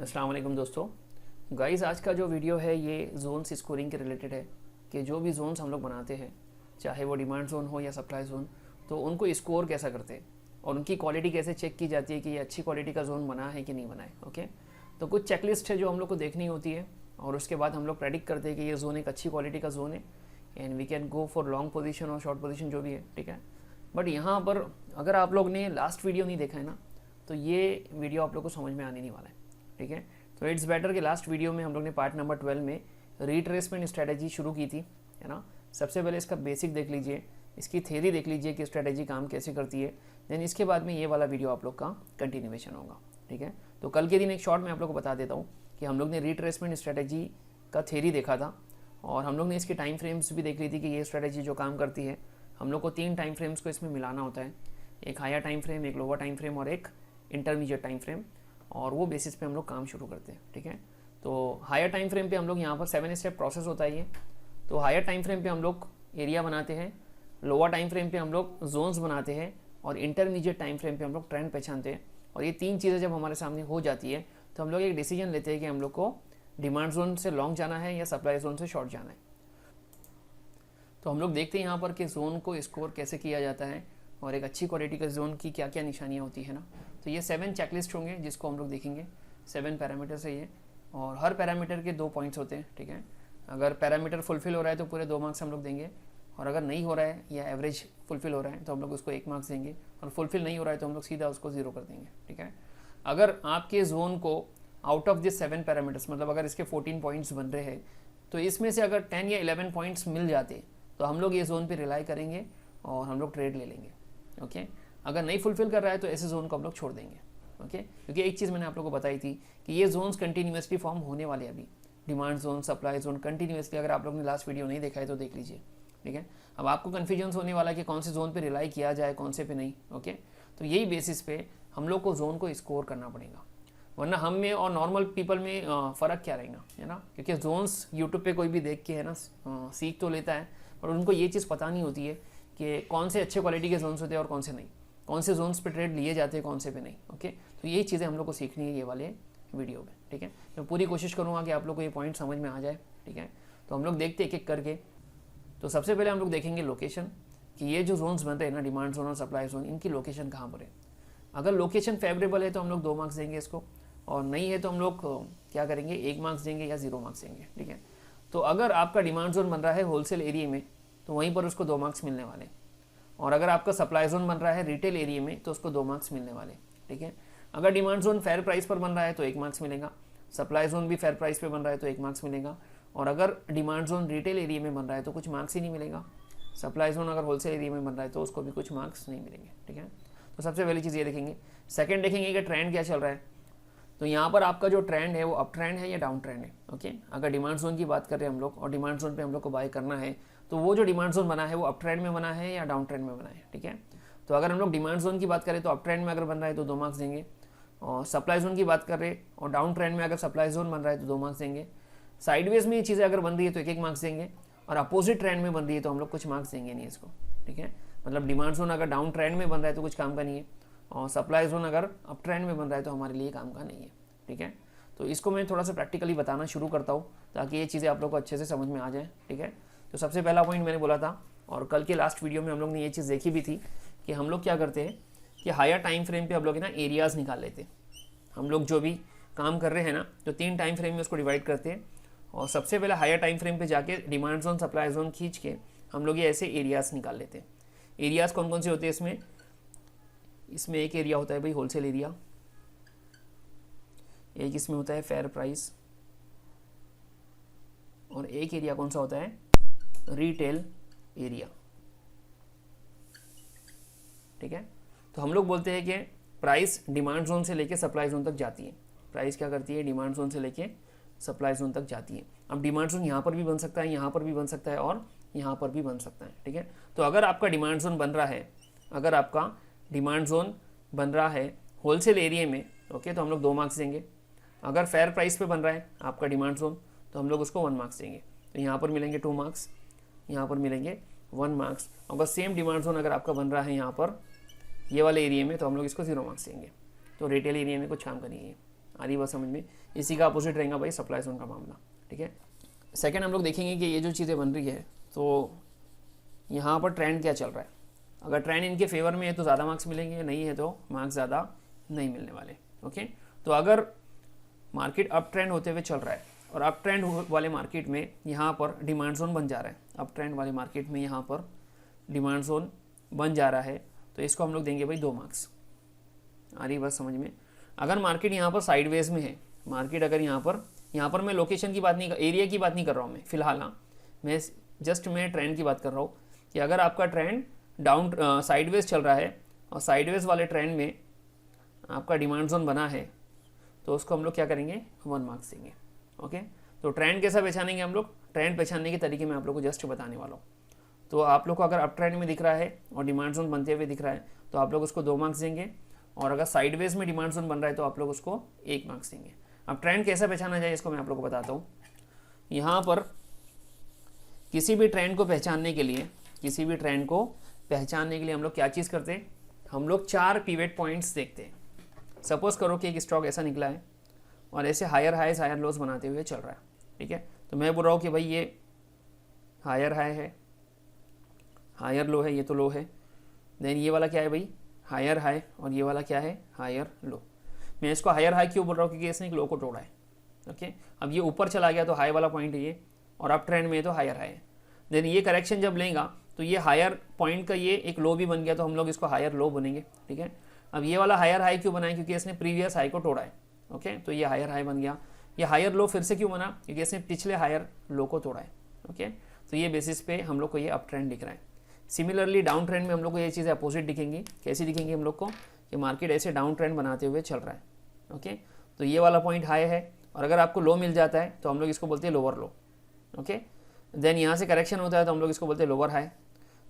अस्सलाम वालेकुम दोस्तों। गाइस, आज का जो वीडियो है ये जोन्स स्कोरिंग के रिलेटेड है कि जो भी जोन्स हम लोग बनाते हैं, चाहे वो डिमांड जोन हो या सप्लाई जोन, तो उनको स्कोर कैसा करते हैं और उनकी क्वालिटी कैसे चेक की जाती है कि ये अच्छी क्वालिटी का जोन बना है कि नहीं बना है। ओके, तो कुछ चेकलिस्ट है जो हम लोग को देखनी होती है और उसके बाद हम लोग प्रेडिक्ट करते हैं कि ये जोन एक अच्छी क्वालिटी का जोन है and we can go for long position और शॉर्ट पोजीशन जो भी है, ठीक है। बट यहाँ पर अगर आप लोग ने लास्ट वीडियो नहीं देखा है ना, तो ये वीडियो आप लोग को समझ में आने नहीं वाला है, ठीक है। तो इट्स बेटर कि लास्ट वीडियो में हम लोग ने पार्ट नंबर 12 में रिट्रेसमेंट स्ट्रेटजी शुरू की थी, है ना। सबसे पहले इसका बेसिक देख लीजिए, इसकी थ्योरी देख लीजिए कि स्ट्रेटजी काम कैसे करती है। देन इसके बाद में ये वाला वीडियो आप लोग का कंटिन्यूएशन होगा, ठीक है। तो कल के दिन एक शॉर्ट में आप लोग को बता देता हूँ कि हम लोग ने रिट्रेसमेंट स्ट्रेटजी का थ्योरी देखा था और हम लोग ने इसकी टाइम फ्रेम्स भी देख ली थी कि ये स्ट्रेटजी जो काम करती है, हम लोग को 3 टाइम फ्रेम्स को इसमें मिलाना होता है, एक हायर टाइम फ्रेम, एक लोअर टाइम फ्रेम और एक इंटरमीडिएट टाइम फ्रेम, और वो बेसिस पे हम लोग काम शुरू करते हैं, ठीक है। तो हायर टाइम फ्रेम पे हम लोग यहाँ पर 7 स्टेप प्रोसेस होता है ये। तो हायर टाइम फ्रेम पे हम लोग एरिया बनाते हैं, लोअर टाइम फ्रेम पे हम लोग जोन्स बनाते हैं और इंटरमीडिएट टाइम फ्रेम पे हम लोग ट्रेंड पहचानते हैं। और ये 3 चीज़ें जब हमारे सामने हो जाती है तो हम लोग एक डिसीजन लेते हैं कि हम लोग को डिमांड जोन से लॉन्ग जाना है या सप्लाई जोन से शॉर्ट जाना है। तो हम लोग देखते हैं यहाँ पर कि जोन को स्कोर कैसे किया जाता है और एक अच्छी क्वालिटी का जोन की क्या क्या निशानियाँ होती है ना। तो ये 7 चेकलिस्ट होंगे जिसको हम लोग देखेंगे। 7 पैरामीटर्स है ये और हर पैरामीटर के 2 पॉइंट्स होते हैं, ठीक है। अगर पैरामीटर फुलफिल हो रहा है तो पूरे 2 मार्क्स हम लोग देंगे, और अगर नहीं हो रहा है या एवरेज फुलफिल हो रहा है तो हम लोग उसको 1 मार्क्स देंगे, और फुलफिल नहीं हो रहा है तो हम लोग सीधा उसको 0 कर देंगे, ठीक है। अगर आपके जोन को आउट ऑफ दिस 7 पैरामीटर्स, मतलब अगर इसके 14 पॉइंट्स बन रहे हैं तो इसमें से अगर 10 या 11 पॉइंट्स मिल जाते तो हम लोग ये जोन पे रिलाई करेंगे और हम लोग ट्रेड ले लेंगे, ओके। अगर नहीं फुलफिल कर रहा है तो ऐसे जोन को हम लोग छोड़ देंगे, ओके। क्योंकि एक चीज़ मैंने आप लोगों को बताई थी कि ये जोन्स कंटिन्यूसली फॉर्म होने वाले अभी, demand zone, supply zone continuously. अगर आप लोग ने लास्ट वीडियो नहीं देखा है तो देख लीजिए, ठीक है। अब आपको कन्फ्यूजन होने वाला है कि कौन से जोन पे रिलाई किया जाए, कौन से पे नहीं, ओके। तो यही बेसिस पे हम लोग को जोन को स्कोर करना पड़ेगा, वरना हम में और नॉर्मल पीपल में फ़र्क क्या रहेगा, है ना। क्योंकि जोन्स यूट्यूब पे कोई भी देख के, है ना, सीख तो लेता है, पर उनको ये चीज़ पता नहीं होती है कि कौन से अच्छे क्वालिटी के जोन्स होते हैं और कौन से नहीं, कौन से जोन्स पे ट्रेड लिए जाते हैं, कौन से पे नहीं, ओके। तो यही चीज़ें हम लोग को सीखनी है ये वाले वीडियो में, ठीक है। मैं पूरी कोशिश करूँगा कि आप लोग को ये पॉइंट समझ में आ जाए, ठीक है। तो हम लोग देखते एक एक करके। तो सबसे पहले हम लोग देखेंगे लोकेशन, कि ये जो जोन्स बन रहे हैं ना, डिमांड जोन और सप्लाई जोन, इनकी लोकेशन कहाँ पर है। अगर लोकेशन फेवरेबल है तो हम लोग 2 मार्क्स देंगे इसको, और नहीं है तो हम लोग क्या करेंगे, 1 मार्क्स देंगे या 0 मार्क्स देंगे, ठीक है। तो अगर आपका डिमांड जोन बन रहा है होलसेल एरिया में तो वहीं पर उसको 2 मार्क्स मिलने वाले, और अगर आपका सप्लाई जोन बन रहा है रिटेल एरिया में तो उसको 2 मार्क्स मिलने वाले, ठीक है। अगर डिमांड जोन फेयर प्राइस पर बन रहा है तो 1 मार्क्स मिलेगा, सप्लाई जोन भी फेयर प्राइस पे बन रहा है तो 1 मार्क्स मिलेगा, और अगर डिमांड जोन रिटेल एरिया में बन रहा है तो कुछ मार्क्स ही नहीं मिलेगा। सप्लाई जोन अगर होलसेल एरिया में बन रहा है तो उसको भी कुछ मार्क्स नहीं मिलेंगे, ठीक है। तो सबसे पहली चीज़ ये देखेंगे। सेकेंड देखेंगे कि ट्रेंड क्या चल रहा है। तो यहाँ पर आपका जो ट्रेंड है वो अप ट्रेंड है या डाउन ट्रेंड है, ओके। अगर डिमांड जोन की बात कर रहे हैं हम लोग और डिमांड जोन पे हम लोग को बाय करना है, तो वो जो डिमांड जोन बना है वो अप ट्रेंड में बना है या डाउन ट्रेंड में बना है, ठीक है। तो अगर हम लोग डिमांड जोन की बात करें तो अप ट्रेंड में अगर बन रहा है तो 2 मार्क्स देंगे, और सप्लाई जोन की बात कर रहे हैं और डाउन ट्रेंड में अगर सप्लाई जोन बन रहा है तो 2 मार्क्स देंगे। साइडवेज में ये चीज़ें अगर बन रही है तो 1-1 मार्क्स देंगे, और अपोजिट ट्रेंड में बन रही है तो हम लोग कुछ मार्क्स देंगे नहीं इसको, ठीक है। मतलब डिमांड जोन अगर डाउन ट्रेंड में बन रहा है तो कुछ काम का नहीं है, और सप्लाई जोन अगर अप ट्रेंड में बन रहा है तो हमारे लिए काम का नहीं है, ठीक है। तो इसको मैं थोड़ा सा प्रैक्टिकली बताना शुरू करता हूँ ताकि ये चीज़ें आप लोग को अच्छे से समझ में आ जाए, ठीक है। तो सबसे पहला पॉइंट मैंने बोला था, और कल के लास्ट वीडियो में हम लोग ने ये चीज़ देखी भी थी कि हम लोग क्या करते हैं कि हायर टाइम फ्रेम पे हम लोग ना एरियाज़ निकाल लेते हैं। हम लोग जो भी काम कर रहे हैं ना, तो 3 टाइम फ्रेम में उसको डिवाइड करते हैं, और सबसे पहले हायर टाइम फ्रेम पे जाके डिमांड जोन, सप्लाई जोन खींच के हम लोग ये ऐसे एरियाज़ निकाल लेते हैं। एरियाज़ कौन कौन से होते हैं इसमें एक एरिया होता है भाई होलसेल एरिया, एक इसमें होता है फेयर प्राइस, और एक एरिया कौन सा होता है, रिटेल एरिया, ठीक है। तो हम लोग बोलते हैं कि प्राइस डिमांड जोन से लेके सप्लाई जोन तक जाती है। प्राइस क्या करती है, डिमांड जोन से लेके सप्लाई जोन तक जाती है। अब डिमांड जोन यहाँ पर भी बन सकता है, यहाँ पर भी बन सकता है, और यहाँ पर भी बन सकता है, ठीक है। तो अगर आपका डिमांड जोन बन रहा है, अगर आपका डिमांड जोन बन रहा है होलसेल एरिया में, ओके, तो हम लोग 2 मार्क्स देंगे। अगर फेयर प्राइस पे बन रहा है आपका डिमांड जोन तो हम लोग उसको 1 मार्क्स देंगे। तो यहाँ पर मिलेंगे 2 मार्क्स, यहाँ पर मिलेंगे 1 मार्क्स। अगर सेम डिमांड जोन अगर आपका बन रहा है यहाँ पर ये वाले एरिया में तो हम लोग इसको 0 मार्क्स देंगे। तो रिटेल एरिया में कुछ काम का नहीं है, आ रही बात समझ में। इसी का अपोजिट रहेगा भाई सप्लाई जोन का मामला, ठीक है। सेकंड हम लोग देखेंगे कि ये जो चीज़ें बन रही है तो यहाँ पर ट्रेंड क्या चल रहा है। अगर ट्रेंड इनके फेवर में है तो ज़्यादा मार्क्स मिलेंगे, नहीं है तो मार्क्स ज़्यादा नहीं मिलने वाले, ओके। तो अगर मार्केट अप ट्रेंड होते हुए चल रहा है और अप ट्रेंड वाले मार्केट में यहाँ पर डिमांड जोन बन जा रहा है, अप ट्रेंड वाले मार्केट में यहाँ पर डिमांड जोन बन जा रहा है, तो इसको हम लोग देंगे भाई 2 मार्क्स। आ रही बात समझ में। अगर मार्केट यहाँ पर साइडवेज में है, मार्केट अगर यहाँ पर मैं लोकेशन की बात नहीं, एरिया की बात नहीं कर रहा हूँ मैं फिलहाल, हाँ मैं ट्रेंड की बात कर रहा हूँ कि अगर आपका ट्रेंड डाउन साइडवेज चल रहा है और साइडवेज वाले ट्रेंड में आपका डिमांड जोन बना है तो उसको हम लोग क्या करेंगे 1 मार्क्स देंगे, ओके। तो ट्रेंड कैसा पहचानेंगे हम लोग, ट्रेंड पहचानने के तरीके मैं आप लोग को जस्ट बताने वाला हूँ। तो आप लोग को अगर अप ट्रेंड में दिख रहा है और डिमांड जोन बनते हुए दिख रहा है तो आप लोग उसको 2 मार्क्स देंगे, और अगर साइडवेज में डिमांड जोन बन रहा है तो आप लोग उसको 1 मार्क्स देंगे। अब ट्रेंड कैसा पहचाना जाए इसको मैं आप लोग को बताता हूँ। यहाँ पर किसी भी ट्रेंड को पहचानने के लिए हम लोग क्या चीज़ करते हैं, हम लोग 4 पिवट पॉइंट्स देखते हैं। सपोज करो कि एक स्टॉक ऐसा निकला है और ऐसे हायर हाईज हायर लोज बनाते हुए चल रहा है, ठीक है। तो मैं बोल रहा हूँ कि भाई ये हायर हाई है, हायर लो है, ये तो लो है। देन ये वाला क्या है भाई, हायर हाई, और ये वाला क्या है, हायर लो। मैं इसको हायर हाई क्यों बोल रहा हूँ, क्योंकि इसने एक लो को तोड़ा है, ओके। अब ये ऊपर चला गया तो हाई वाला पॉइंट है ये, और अप ट्रेंड में है तो हायर हाई है। देन ये करेक्शन जब लेगा तो ये हायर पॉइंट का ये एक लो भी बन गया, तो हम लोग इसको हायर लो बनेंगे, ठीक है। अब ये वाला हायर हाई क्यों बनाए, क्योंकि इसने प्रीवियस हाई को तोड़ा है, ओके। तो ये हायर हाई बन गया। ये हायर लो फिर से क्यों बना, क्योंकि इसने पिछले हायर लो को तोड़ा है, ओके। तो ये बेसिस पे हम लोग को ये अप ट्रेंड दिख रहा है। सिमिलरली डाउन ट्रेंड में हम लोग को ये चीज़ें अपोजिट दिखेंगी। कैसी दिखेंगी हम लोग को, कि मार्केट ऐसे डाउन ट्रेंड बनाते हुए चल रहा है, ओके। तो ये वाला पॉइंट हाई है, और अगर आपको लो मिल जाता है तो हम लोग इसको बोलते हैं लोअर लो, ओके। देन यहाँ से करेक्शन होता है तो हम लोग इसको बोलते हैं लोअर हाई।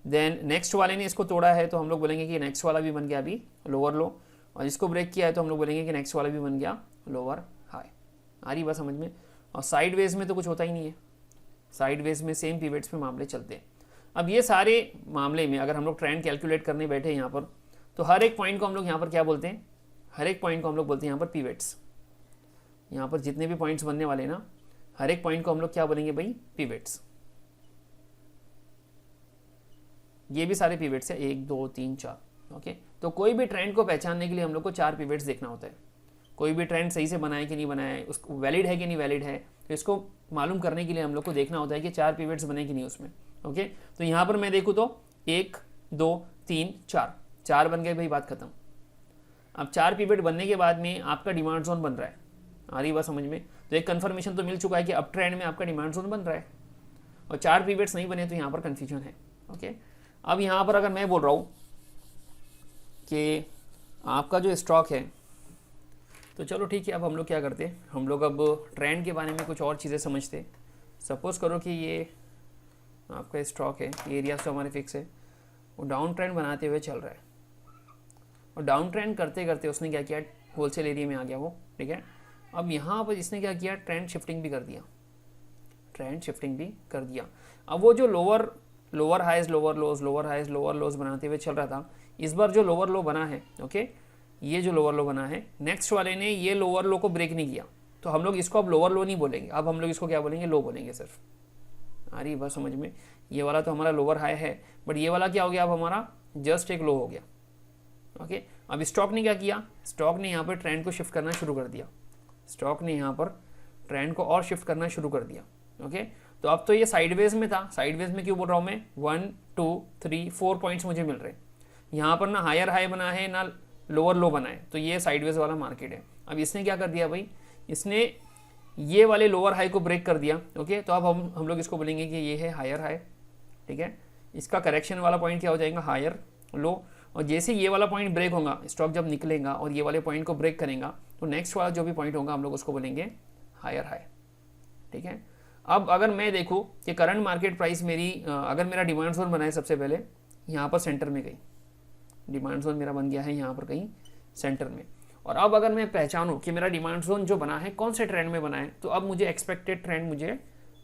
देन नेक्स्ट वाले ने इसको तोड़ा है तो हम लोग बोलेंगे कि नेक्स्ट वाला भी बन गया अभी लोअर लो, और इसको ब्रेक किया है तो हम लोग बोलेंगे कि नेक्स्ट वाला भी बन गया लोअर हाई। आ रही बात समझ में। और साइडवेज में तो कुछ होता ही नहीं है, साइडवेज में सेम पिवट्स पे मामले चलते हैं। अब ये सारे मामले में अगर हम लोग ट्रेंड कैलकुलेट करने बैठे यहाँ पर, तो हर एक पॉइंट को हम लोग यहाँ पर क्या बोलते हैं, हर एक पॉइंट को हम लोग बोलते हैं यहाँ पर पिवट्स। यहाँ पर जितने भी पॉइंट्स बनने वाले ना, हर एक पॉइंट को हम लोग क्या बोलेंगे भाई, पिवट्स। ये भी सारे पिवट्स है, 1 2 3 4, ओके। तो कोई भी ट्रेंड को पहचानने के लिए हम लोग को 4 पिवट्स देखना होता है। कोई भी ट्रेंड सही से बनाए कि नहीं बनाया है, उसको वैलिड है कि नहीं वैलिड है, तो इसको मालूम करने के लिए हम लोग को देखना होता है कि 4 पिवट्स बने कि नहीं उसमें, ओके। तो यहाँ पर मैं देखूँ तो 1 2 3 4 बन गए भाई, बात खत्म। अब 4 पिवट बनने के बाद में आपका डिमांड जोन बन रहा है। आ रही बात समझ में। तो एक कन्फर्मेशन तो मिल चुका है कि अप ट्रेंड में आपका डिमांड जोन बन रहा है, और 4 पिवट्स नहीं बने तो यहाँ पर कन्फ्यूजन है, ओके। अब यहाँ पर अगर मैं बोल रहा हूँ कि आपका जो स्टॉक है, तो चलो ठीक है, अब हम लोग क्या करते हैं, हम लोग अब ट्रेंड के बारे में कुछ और चीज़ें समझते। सपोज़ करो कि ये आपका स्टॉक है, एरिया तो हमारे फिक्स है, वो डाउन ट्रेंड बनाते हुए चल रहा है, और डाउन ट्रेंड करते करते उसने क्या किया, होलसेल एरिया में आ गया वो, ठीक है। अब यहाँ पर इसने क्या किया, ट्रेंड शिफ्टिंग भी कर दिया, ट्रेंड शिफ्टिंग भी कर दिया। अब वो जो lower highs lower lows, lower highs lower lows बनाते हुए चल रहा था, इस बार जो लोअर लो बना है, ओके, ये जो लोअर लो बना है, नेक्स्ट वाले ने ये लोअर लो को ब्रेक नहीं किया, तो हम लोग इसको अब लोअर लो नहीं बोलेंगे, अब हम लोग इसको क्या बोलेंगे, लो बोलेंगे सिर्फ। आ रही बात समझ में। ये वाला तो हमारा लोअर हाई है, बट ये वाला क्या हो गया, अब हमारा जस्ट एक लो हो गया, ओके। अब स्टॉक ने क्या किया, स्टॉक ने यहाँ पर ट्रेंड को शिफ्ट करना शुरू कर दिया, स्टॉक ने यहाँ पर ट्रेंड को और शिफ्ट करना शुरू कर दिया, ओके। तो अब तो ये साइडवेज में था, साइडवेज में क्यों बोल रहा हूँ मैं, 1 2 3 4 पॉइंट्स मुझे मिल रहे हैं। यहाँ पर ना हायर हाई बना है ना लोअर लो बना है, तो ये साइडवेज वाला मार्केट है। अब इसने क्या कर दिया भाई, इसने ये वाले लोअर हाई को ब्रेक कर दिया, ओके। तो अब हम लोग इसको बोलेंगे कि ये है हायर हाई, ठीक है। इसका करेक्शन वाला पॉइंट क्या हो जाएगा, हायर लो, और जैसे ये वाला पॉइंट ब्रेक होगा, स्टॉक जब निकलेगा और ये वाले पॉइंट को ब्रेक करेगा, तो नेक्स्ट वाला जो भी पॉइंट होगा हम लोग उसको बोलेंगे हायर हाई, ठीक है। अब अगर मैं देखूँ कि करंट मार्केट प्राइस मेरी अगर मेरा डिमांड जोन बना है, सबसे पहले यहाँ पर सेंटर में गई, डिमांड जोन मेरा बन गया है यहाँ पर कहीं सेंटर में, और अब अगर मैं पहचानूँ कि मेरा डिमांड जोन जो बना है कौन से ट्रेंड में बना है, तो अब मुझे एक्सपेक्टेड ट्रेंड मुझे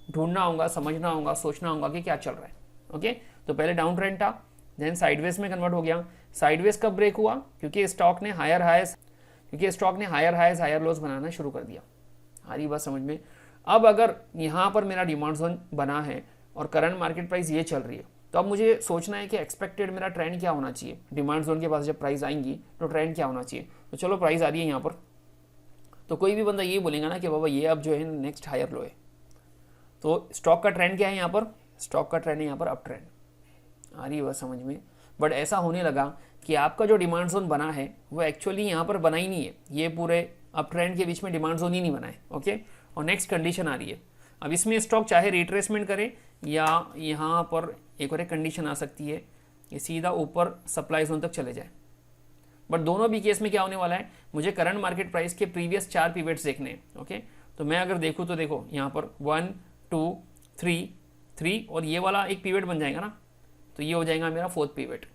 ढूंढना होगा, समझना होगा, सोचना होगा कि क्या चल रहा है, ओके। तो पहले डाउन ट्रेंड था, देन साइडवेज में कन्वर्ट हो गया। साइडवेज कब ब्रेक हुआ, क्योंकि स्टॉक ने हायर हाई, क्योंकि स्टॉक ने हायर हाइज हायर लोस बनाना शुरू कर दिया। आ रही बात समझ में? अब अगर यहाँ पर मेरा डिमांड जोन बना है और करंट मार्केट प्राइस ये चल रही है, तो अब मुझे सोचना है कि एक्सपेक्टेड मेरा ट्रेंड क्या होना चाहिए। डिमांड जोन के पास जब प्राइस आएंगी तो ट्रेंड क्या होना चाहिए। तो चलो प्राइस आ रही है यहाँ पर, तो कोई भी बंदा ये बोलेगा ना कि बाबा ये अब जो है नेक्स्ट हायर लो है। तो स्टॉक का ट्रेंड क्या है यहाँ पर? स्टॉक का ट्रेंड है यहाँ पर अप ट्रेंड। आ रही है बात समझ में? बट ऐसा होने लगा कि आपका जो डिमांड जोन बना है वो एक्चुअली यहाँ पर बना ही नहीं है, ये पूरे अप ट्रेंड के बीच में डिमांड जोन ही नहीं बना है। ओके, और नेक्स्ट कंडीशन आ रही है, अब इसमें स्टॉक चाहे रिट्रेसमेंट करे या यहाँ पर एक और एक कंडीशन आ सकती है, ये सीधा ऊपर सप्लाई जोन तक चले जाए। बट दोनों भी केस में क्या होने वाला है, मुझे करंट मार्केट प्राइस के प्रीवियस 4 पीरियड्स देखने हैं। ओके, तो मैं अगर देखूँ तो देखो यहाँ पर 1 2 3 और ये वाला एक पीरियड बन जाएगा ना, तो ये हो जाएगा मेरा 4th पीरियड।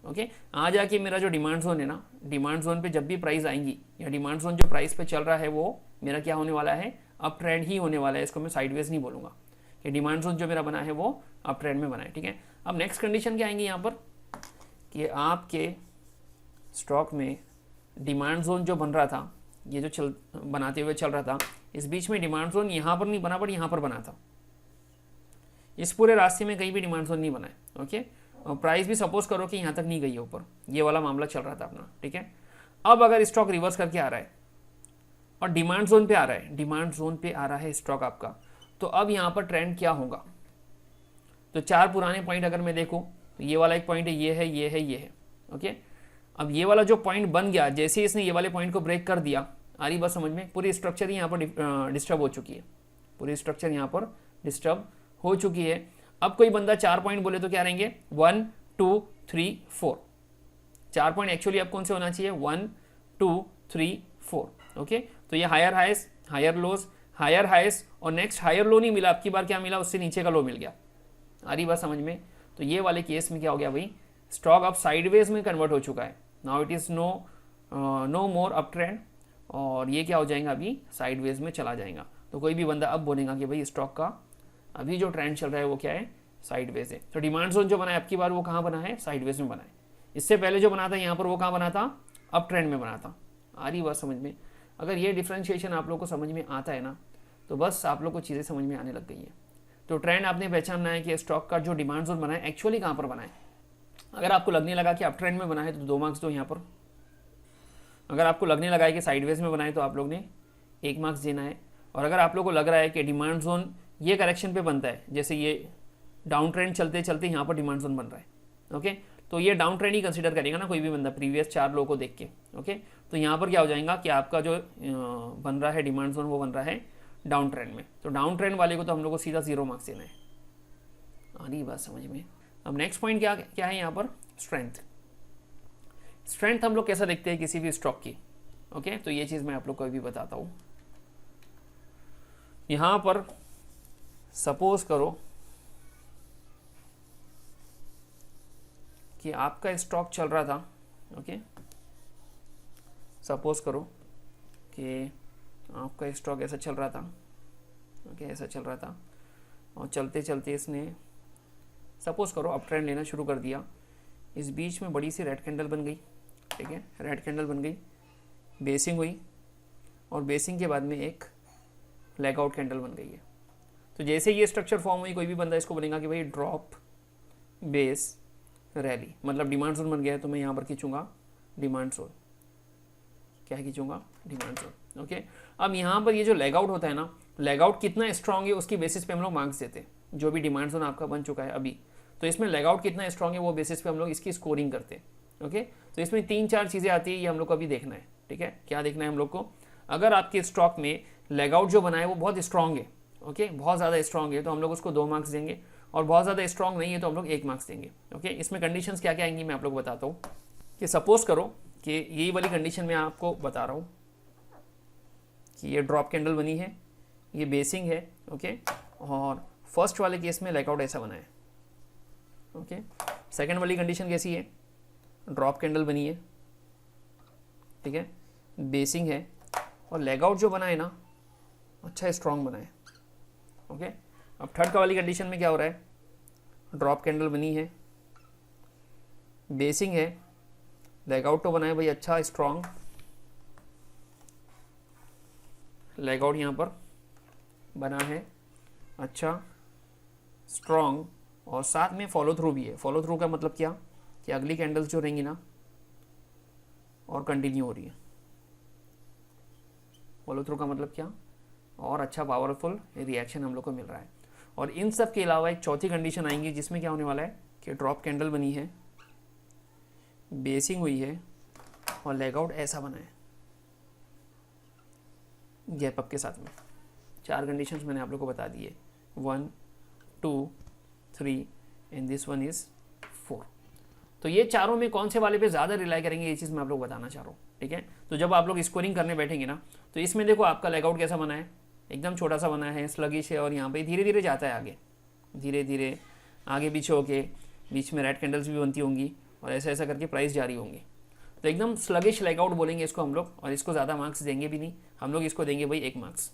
ओके, आ जाके मेरा जो डिमांड जोन है ना, डिमांड जोन पे जब भी प्राइस आएंगी या डिमांड जोन जो प्राइस पे चल रहा है वो मेरा क्या होने वाला है, अप ट्रेंड ही होने वाला है। इसको मैं साइडवेज नहीं बोलूँगा, कि डिमांड जोन जो मेरा बना है वो अप ट्रेंड में बना है। ठीक है, अब नेक्स्ट कंडीशन क्या आएंगी यहाँ पर कि आपके स्टॉक में डिमांड जोन जो बन रहा था, ये जो बनाते हुए चल रहा था, इस बीच में डिमांड जोन यहाँ पर नहीं बना बट यहाँ पर बना था। इस पूरे रास्ते में कहीं भी डिमांड जोन नहीं बना है। ओके, और प्राइस भी सपोज करो कि यहाँ तक नहीं गई है ऊपर, ये वाला मामला चल रहा था अपना। ठीक है, अब अगर स्टॉक रिवर्स करके आ रहा है और डिमांड जोन पे आ रहा है, डिमांड जोन पे आ रहा है स्टॉक आपका, तो अब यहाँ पर ट्रेंड क्या होगा। तो 4 पुराने पॉइंट अगर मैं देखूँ तो ये वाला एक पॉइंट है, ये है, ये है, ये है। ओके, अब ये वाला जो पॉइंट बन गया, जैसे इसने ये वाले पॉइंट को ब्रेक कर दिया, आ रही बात समझ में, पूरी स्ट्रक्चर ही यहाँ पर डिस्टर्ब हो चुकी है, पूरी स्ट्रक्चर यहाँ पर डिस्टर्ब हो चुकी है। अब कोई बंदा 4 पॉइंट बोले तो क्या रहेंगे, 1 2 3 4। 4 पॉइंट एक्चुअली अब कौन से होना चाहिए, 1 2 3 4। ओके, तो ये हायर हाइस हायर लोज, हायर हाइस और नेक्स्ट हायर लो नहीं मिला, अब की बार क्या मिला, उससे नीचे का लो मिल गया। आ रही बात समझ में? तो ये वाले केस में क्या हो गया भाई, स्टॉक अब साइडवेज में कन्वर्ट हो चुका है। Now it is no more up trend, और ये क्या हो जाएगा, अभी साइडवेज में चला जाएगा। तो कोई भी बंदा अब बोलेगा कि भाई स्टॉक का अभी जो ट्रेंड चल रहा है वो क्या है, साइडवेज है। तो डिमांड जोन जो बना है अब की बार वो कहाँ बना है, साइडवेज में बना है। इससे पहले जो बना था यहाँ पर वो कहाँ बना था, अप ट्रेंड में बना था। आ रही बात समझ में? अगर ये डिफ्रेंशिएशन आप लोग को समझ में आता है ना, तो बस आप लोग को चीज़ें समझ में आने लग गई है। तो ट्रेंड आपने पहचानना है कि स्टॉक का जो डिमांड जोन बना है एक्चुअली कहाँ पर बना है। अगर आपको लगने लगा कि अप ट्रेंड में बना है तो 2 मार्क्स दो यहाँ पर। अगर आपको लगने लगा है कि साइडवेज में बना है तो आप लोग ने 1 मार्क्स देना है। और अगर आप लोग को लग रहा है कि डिमांड जोन ये करेक्शन पे बनता है, जैसे ये डाउन ट्रेंड चलते चलते यहाँ पर डिमांड जोन बन रहा है, ओके, तो ये डाउन ट्रेंड ही कंसीडर करेगा ना कोई भी बंदा प्रीवियस 4 लोगों को देख के। ओके, तो यहाँ पर क्या हो जाएगा कि आपका जो बन रहा है डिमांड जोन वो बन रहा है डाउन ट्रेंड में। तो डाउन ट्रेंड वाले को तो हम लोग को सीधा 0 मार्क्स देना है। आ रही बात समझ में? अब नेक्स्ट पॉइंट क्या है यहाँ पर, स्ट्रेंथ। स्ट्रेंथ हम लोग कैसा देखते हैं किसी भी स्टॉक की। ओके, तो ये चीज़ मैं आप लोग को अभी बताता हूँ। यहाँ पर सपोज करो कि आपका स्टॉक चल रहा था। ओके, सपोज करो कि आपका स्टॉक ऐसा चल रहा था। ओके, ऐसा चल रहा था और चलते चलते इसने सपोज करो अप ट्रेंड लेना शुरू कर दिया। इस बीच में बड़ी सी रेड कैंडल बन गई। ठीक है, रेड कैंडल बन गई, बेसिंग हुई और बेसिंग के बाद में एक लेग आउट कैंडल बन गई है। तो जैसे ये स्ट्रक्चर फॉर्म हुई, कोई भी बंदा इसको बोलेगा कि भाई ड्रॉप बेस रैली, मतलब डिमांड जोन बन गया है। तो मैं यहाँ पर खींचूंगा डिमांड जोन, क्या खींचूंगा, डिमांड जोन। ओके, अब यहाँ पर ये जो लेग आउट होता है ना, लेग आउट कितना स्ट्रांग है उसकी बेसिस पे हम लोग मार्क्स देते हैं। जो भी डिमांड जोन आपका बन चुका है अभी, तो इसमें लेग आउट कितना स्ट्रांग है वो बेसिस पे हम लोग इसकी स्कोरिंग करते हैं। ओके, तो इसमें 3-4 चीज़ें आती है, ये हम लोग को अभी देखना है। ठीक है, क्या देखना है हम लोग को, अगर आपके स्टॉक में लेग आउट जो बना है वो बहुत स्ट्रांग है, ओके, बहुत ज़्यादा स्ट्रांग है, तो हम लोग उसको 2 मार्क्स देंगे। और बहुत ज़्यादा स्ट्रांग नहीं है तो हम लोग 1 मार्क्स देंगे। ओके, इसमें कंडीशंस क्या क्या आएंगी मैं आप लोग को बताता हूँ। कि सपोज करो कि यही वाली कंडीशन मैं आपको बता रहा हूँ कि ये ड्रॉप कैंडल बनी है, ये बेसिंग है। ओके, और फर्स्ट वाले केस में लेग आउट ऐसा बना है। ओके, सेकंड वाली कंडीशन कैसी है, ड्रॉप कैंडल बनी है, ठीक है, बेसिंग है और लेग आउट जो बना है ना अच्छा स्ट्रांग बना है। ओके, अब थर्ड का वाली कंडीशन में क्या हो रहा है, ड्रॉप कैंडल बनी है, बेसिंग है, लेग आउट तो बना है भाई अच्छा स्ट्रांग, लेग आउट यहाँ पर बना है अच्छा स्ट्रॉन्ग, और साथ में फॉलो थ्रू भी है। फॉलो थ्रू का मतलब क्या कि अगली कैंडल्स जो रहेंगी ना और कंटिन्यू हो रही है। फॉलो थ्रू का मतलब क्या, और अच्छा पावरफुल रिएक्शन हम लोग को मिल रहा है। और इन सब के अलावा एक चौथी कंडीशन आएंगी जिसमें क्या होने वाला है कि ड्रॉप कैंडल बनी है, बेसिंग हुई है और लेग आउट ऐसा बना है गैप अप के साथ में। 4 कंडीशंस मैंने आप लोग को बता दी है, 1 2 3 एंड दिस वन इज 4। तो ये चारों में कौन से वाले पे ज़्यादा रिलाई करेंगे ये चीज़ मैं आप लोग बताना चाह रहा हूँ, ठीक है। तो जब आप लोग स्कोरिंग करने बैठेंगे ना तो इसमें देखो आपका लेग आउट कैसा बना है, एकदम छोटा सा बना है, स्लगिश है, और यहाँ पे धीरे धीरे जाता है आगे, धीरे धीरे आगे पीछे होके, बीच में रेड कैंडल्स भी बनती होंगी और ऐसा ऐसा करके प्राइस जारी होंगी। तो एकदम स्लगिश लेग आउट बोलेंगे इसको हम लोग, और इसको ज़्यादा मार्क्स देंगे भी नहीं हम लोग, इसको देंगे भाई 1 मार्क्स।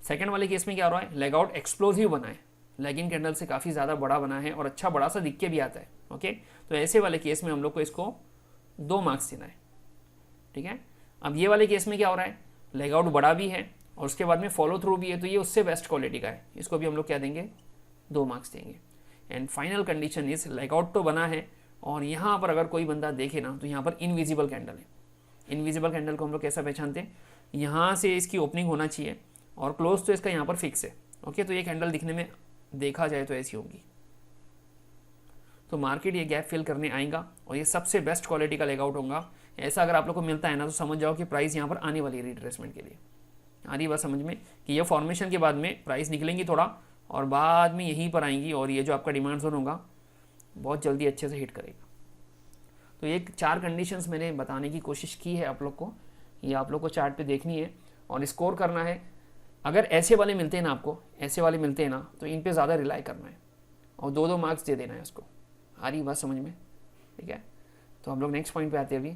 सेकंड वाले केस में क्या हो रहा है, लेग आउट एक्सप्लोसिव बना है, लेगिंग कैंडल से काफ़ी ज़्यादा बड़ा बना है और अच्छा बड़ा सा दिख के भी आता है, ओके। तो ऐसे वाले केस में हम लोग को इसको 2 मार्क्स देना है, ठीक है। अब ये वाले केस में क्या हो रहा है, लेग आउट बड़ा भी है और उसके बाद में फॉलो थ्रू भी है, तो ये उससे बेस्ट क्वालिटी का है, इसको भी हम लोग क्या देंगे 2 मार्क्स देंगे। And final condition is leg out तो बना है और यहाँ पर अगर कोई बंदा देखे ना तो यहाँ पर इनविजिबल कैंडल है। इनविजिबल कैंडल को हम लोग कैसा पहचानते हैं, यहाँ से इसकी ओपनिंग होना चाहिए और क्लोज तो इसका यहाँ पर फिक्स है, ओके। तो ये कैंडल दिखने में देखा जाए तो ऐसी होगी, तो मार्केट ये गैप फिल करने आएगा और ये सबसे बेस्ट क्वालिटी का लेग आउट होगा। ऐसा अगर आप लोग को मिलता है ना तो समझ जाओ कि प्राइस यहाँ पर आने वाली है रिट्रेसमेंट के लिए। आ रही बात समझ में कि ये फॉर्मेशन के बाद में प्राइस निकलेंगी थोड़ा और बाद में यहीं पर आएंगी और ये जो आपका डिमांड जोन होगा बहुत जल्दी अच्छे से हिट करेगा। तो ये 4 कंडीशंस मैंने बताने की कोशिश की है आप लोग को, ये आप लोग को चार्ट पे देखनी है और स्कोर करना है। अगर ऐसे वाले मिलते हैं ना आपको, ऐसे वाले मिलते हैं ना तो इन पे ज़्यादा रिलाई करना है और 2-2 मार्क्स दे देना है उसको। आ रही बात समझ में, ठीक है। तो हम लोग नेक्स्ट पॉइंट पे आते हैं अभी।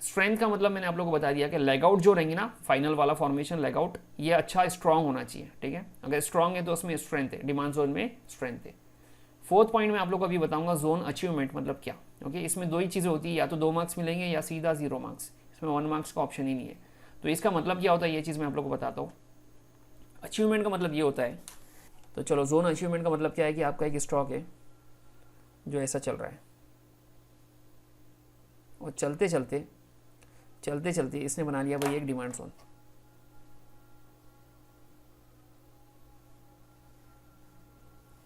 स्ट्रेंथ का मतलब मैंने आप लोगों को बता दिया कि लेग आउट जो रहेंगे ना, फाइनल वाला फॉर्मेशन लेग आउट, ये अच्छा स्ट्रांग होना चाहिए, ठीक है। अगर स्ट्रांग है तो उसमें स्ट्रेंथ है, डिमांड जोन में स्ट्रेंथ है। 4th पॉइंट में आप लोग को अभी बताऊंगा जोन अचीवमेंट मतलब क्या, ओके। इसमें 2 ही चीज़ें होती है, या तो 2 मार्क्स मिलेंगे या सीधा 0 मार्क्स, इसमें 1 मार्क्स का ऑप्शन ही नहीं है। तो इसका मतलब क्या होता है ये चीज़ मैं आप लोग को बताता हूँ। अचीवमेंट का मतलब ये होता है, तो चलो जोन अचीवमेंट का मतलब क्या है कि आपका एक स्टॉक है जो ऐसा चल रहा है और चलते चलते इसने बना लिया भाई एक डिमांड जोन,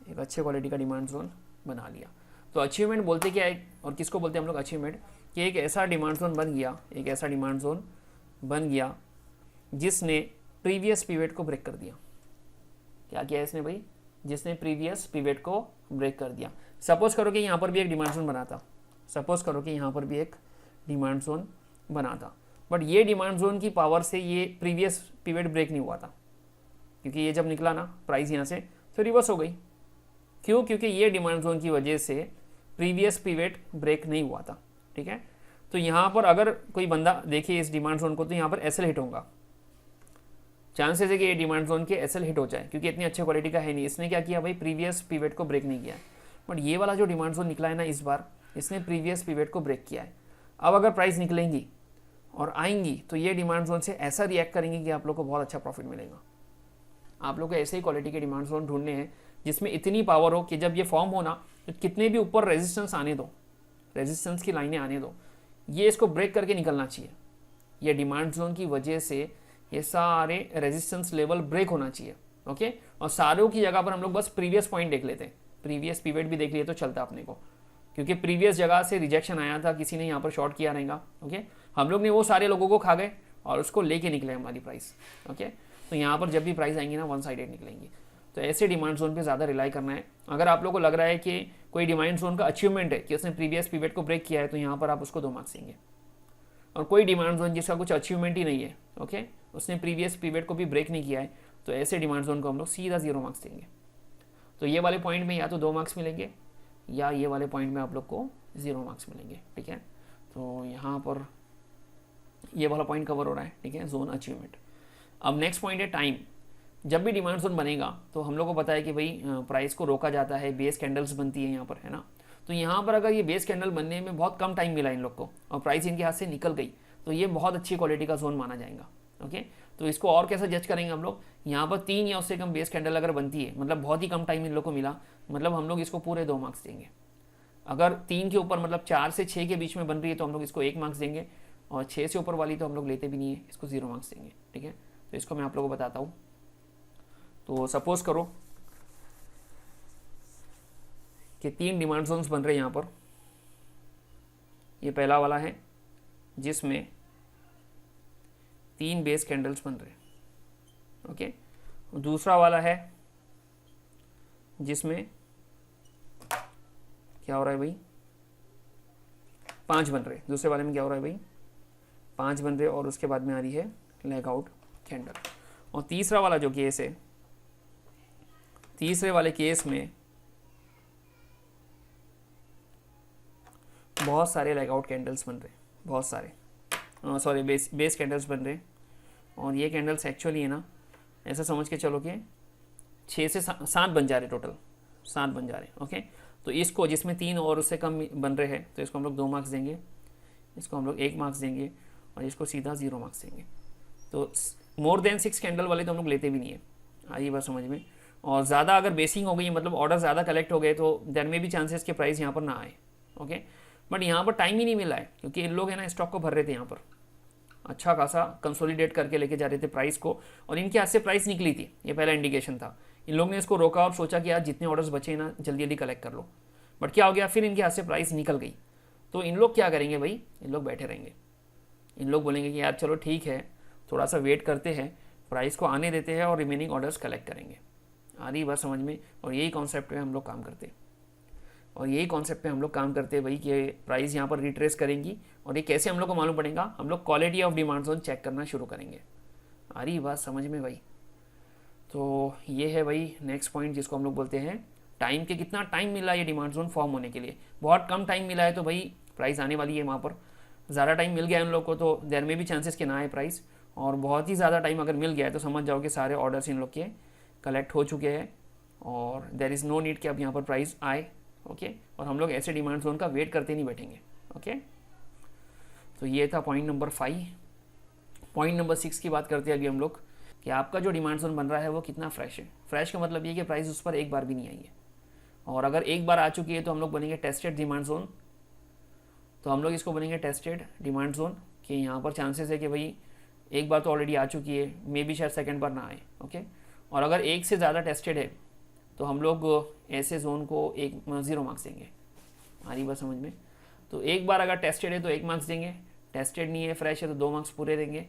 एक अच्छे क्वालिटी का डिमांड जोन बना लिया। तो अचीवमेंट बोलते क्या है और किसको बोलते हैं हम लोग अचीवमेंट, कि एक ऐसा डिमांड जोन बन गया, एक ऐसा डिमांड जोन बन गया जिसने प्रीवियस पिवट को ब्रेक कर दिया। क्या किया इसने भाई, जिसने प्रीवियस पिवट को ब्रेक कर दिया। सपोज करो कि यहाँ पर भी एक डिमांड जोन बना था, सपोज करो कि यहाँ पर भी एक डिमांड जोन बना था, बट ये डिमांड जोन की पावर से ये प्रीवियस पिवट ब्रेक नहीं हुआ था, क्योंकि ये जब निकला ना प्राइस यहाँ से तो रिवर्स हो गई। क्यों, क्योंकि ये डिमांड जोन की वजह से प्रीवियस पिवट ब्रेक नहीं हुआ था, ठीक है। तो यहाँ पर अगर कोई बंदा देखे इस डिमांड जोन को तो यहाँ पर एसएल हिट होगा, चांसेस है कि ये डिमांड जोन के एसएल हिट हो जाए, क्योंकि इतनी अच्छी क्वालिटी का है नहीं। इसने क्या किया भाई, प्रीवियस पिवट को ब्रेक नहीं किया, बट ये वाला जो डिमांड जोन निकला है ना इस बार, इसने प्रीवियस पिवट को ब्रेक किया है। अब अगर प्राइस निकलेंगी और आएंगी तो ये डिमांड जोन से ऐसा रिएक्ट करेंगे कि आप लोग को बहुत अच्छा प्रॉफिट मिलेगा। आप लोग को ऐसे ही क्वालिटी के डिमांड जोन ढूंढने हैं जिसमें इतनी पावर हो कि जब ये फॉर्म हो ना तो कितने भी ऊपर रेजिस्टेंस आने दो, रेजिस्टेंस की लाइनें आने दो, ये इसको ब्रेक करके निकलना चाहिए। ये डिमांड जोन की वजह से ये सारे रेजिस्टेंस लेवल ब्रेक होना चाहिए, ओके। और सारों की जगह पर हम लोग बस प्रीवियस पॉइंट देख लेते हैं, प्रीवियस पिवट भी देख लिए तो चलता अपने को, क्योंकि प्रीवियस जगह से रिजेक्शन आया था, किसी ने यहाँ पर शॉर्ट किया रहेगा, ओके। हम लोग ने वो सारे लोगों को खा गए और उसको लेके निकले हमारी प्राइस, ओके। तो यहाँ पर जब भी प्राइस आएंगी ना 1 साइडेड निकलेंगी। तो ऐसे डिमांड जोन पे ज़्यादा रिलाई करना है। अगर आप लोग को लग रहा है कि कोई डिमांड जोन का अचीवमेंट है कि उसने प्रीवियस पिवट को ब्रेक किया है तो यहाँ पर आप उसको 2 मार्क्स देंगे। और कोई डिमांड जोन जिसका कुछ अचीवमेंट ही नहीं है, ओके, उसने प्रीवियस पिवट को भी ब्रेक नहीं किया है, तो ऐसे डिमांड जोन को हम लोग सीधा 0 मार्क्स देंगे। तो ये वाले पॉइंट में या तो 2 मार्क्स मिलेंगे या ये वाले पॉइंट में आप लोग को 0 मार्क्स मिलेंगे, ठीक है। तो यहाँ पर ये वाला पॉइंट कवर हो रहा है, ठीक है, जोन अचीवमेंट। अब नेक्स्ट पॉइंट है टाइम। जब भी डिमांड जोन बनेगा तो हम लोग को पता है कि भाई प्राइस को रोका जाता है, बेस कैंडल्स बनती है यहाँ पर, है ना। तो यहाँ पर अगर ये बेस कैंडल बनने में बहुत कम टाइम मिला इन लोग को और प्राइस इनके हाथ से निकल गई तो ये बहुत अच्छी क्वालिटी का जोन माना जाएगा। ओके, तो इसको और कैसे जज करेंगे हम लोग, यहाँ पर 3 या उससे कम बेस कैंडल अगर बनती है, मतलब बहुत ही कम टाइम इन लोग को मिला, मतलब हम लोग इसको पूरे 2 मार्क्स देंगे। अगर 3 के ऊपर मतलब 4 से 6 के बीच में बन रही है तो हम लोग इसको 1 मार्क्स देंगे, और 6 से ऊपर वाली तो हम लोग लेते भी नहीं है, इसको 0 मार्क्स देंगे। ठीक है, तो इसको मैं आप लोगों को बताता हूँ। तो सपोज करो कि 3 डिमांड जोन्स बन रहे हैं यहाँ पर। ये पहला वाला है जिसमें 3 बेस कैंडल्स बन रहे हैं। ओके, दूसरा वाला है जिसमें क्या हो रहा है भाई, 5 बन रहे। दूसरे वाले में क्या हो रहा है भाई, 5 बन रहे, और उसके बाद में आ रही है लेग आउट कैंडल। और तीसरा वाला जो केस है, तीसरे वाले केस में बहुत सारे लेग आउट कैंडल्स बन रहे, बहुत सारे, सॉरी बेस कैंडल्स बन रहे। और ये कैंडल्स एक्चुअली है ना, ऐसा समझ के चलो कि 6 से 7 बन जा रहे, टोटल 7 बन जा रहे। ओके, तो इसको जिसमें 3 और उससे कम बन रहे हैं तो इसको हम लोग 2 मार्क्स देंगे, इसको हम लोग 1 मार्क्स देंगे, और इसको सीधा 0 मार्क्स देंगे। तो मोर देन 6 कैंडल वाले तो हम लोग लेते भी नहीं है, आई बात समझ में। और ज़्यादा अगर बेसिंग हो गई, मतलब ऑर्डर ज़्यादा कलेक्ट हो गए, तो देर में भी चांसेस के प्राइस यहाँ पर ना आए। ओके, बट यहाँ पर टाइम ही नहीं मिला है, क्योंकि इन लोग है ना स्टॉक को भर रहे थे, यहाँ पर अच्छा खासा कंसोलिडेट करके लेके जा रहे थे प्राइस को, और इनके हाथ से प्राइस निकली थी, ये पहला इंडिकेशन था। इन लोग ने इसको रोका और सोचा कि यार जितने ऑर्डर्स बचे ना जल्दी जल्दी कलेक्ट कर लो, बट क्या हो गया, फिर इनके हाथ से प्राइस निकल गई। तो इन लोग क्या करेंगे भाई, इन लोग बैठे रहेंगे, इन लोग बोलेंगे कि यार चलो ठीक है, थोड़ा सा वेट करते हैं, प्राइस को आने देते हैं और रिमेनिंग ऑर्डर्स कलेक्ट करेंगे। आ रही बात समझ में। और यही कॉन्सेप्ट पे हम लोग काम करते हैं, और यही कॉन्सेप्ट पे हम लोग काम करते हैं भाई, कि प्राइस यहाँ पर रिट्रेस करेंगी। और ये कैसे हम लोग को मालूम पड़ेगा, हम लोग quality of demand zone check करना शुरू करेंगे। आ रही बात समझ में भाई। तो ये है भाई नेक्स्ट पॉइंट, जिसको हम लोग बोलते हैं टाइम, के कितना टाइम मिला ये डिमांड जोन फॉर्म होने के लिए। बहुत कम टाइम मिला है तो भाई प्राइस आने वाली है वहाँ पर। ज़्यादा टाइम मिल गया है उन लोग को तो देर में भी चांसेस के ना आए प्राइस। और बहुत ही ज़्यादा टाइम अगर मिल गया है तो समझ जाओ कि सारे ऑर्डर्स इन लोग के कलेक्ट हो चुके हैं, और देर इज़ नो नीड कि अब यहाँ पर प्राइस आए। ओके, और हम लोग ऐसे डिमांड जोन का वेट करते नहीं बैठेंगे। ओके, तो ये था पॉइंट नंबर 5। पॉइंट नंबर 6 की बात करते हैं अभी हम लोग, कि आपका जो डिमांड जोन बन रहा है वो कितना फ्रेश है। फ्रेश का मतलब ये कि प्राइस उस पर एक बार भी नहीं आई है, और अगर एक बार आ चुकी है तो हम लोग बनेंगे टेस्टेड डिमांड जोन। तो हम लोग इसको बनेंगे टेस्टेड डिमांड जोन, कि यहाँ पर चांसेस है कि भाई एक बार तो ऑलरेडी आ चुकी है, मे बी शायद सेकंड बार ना आए। ओके, और अगर एक से ज़्यादा टेस्टेड है तो हम लोग ऐसे जोन को 0 मार्क्स देंगे। आ रही बात समझ में। तो एक बार अगर टेस्टेड है तो 1 मार्क्स देंगे, टेस्टेड नहीं है, फ्रेश है तो 2 मार्क्स पूरे देंगे,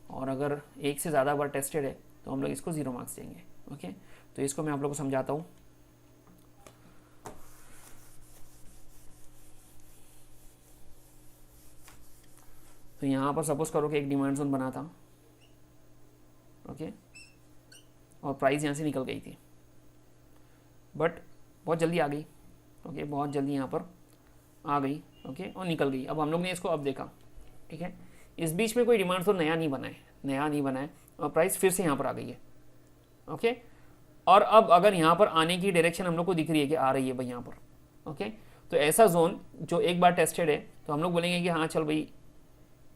और अगर एक से ज़्यादा बार टेस्टेड है तो हम लोग इसको 0 मार्क्स देंगे। ओके, तो इसको मैं आप लोगों को समझाता हूँ। तो यहाँ पर सपोज करो कि एक डिमांड जोन बना था। ओके, और प्राइस यहाँ से निकल गई थी, बट बहुत जल्दी आ गई। ओके, बहुत जल्दी यहाँ पर आ गई। ओके, और निकल गई। अब हम लोग ने इसको अब देखा, ठीक है, इस बीच में कोई डिमांड जोन नया नहीं बना है, और प्राइस फिर से यहाँ पर आ गई है। ओके, और अब अगर यहाँ पर आने की डायरेक्शन हम लोग को दिख रही है कि आ रही है भाई यहाँ पर। ओके, तो ऐसा जोन जो एक बार टेस्टेड है तो हम लोग बोलेंगे कि हाँ चल भाई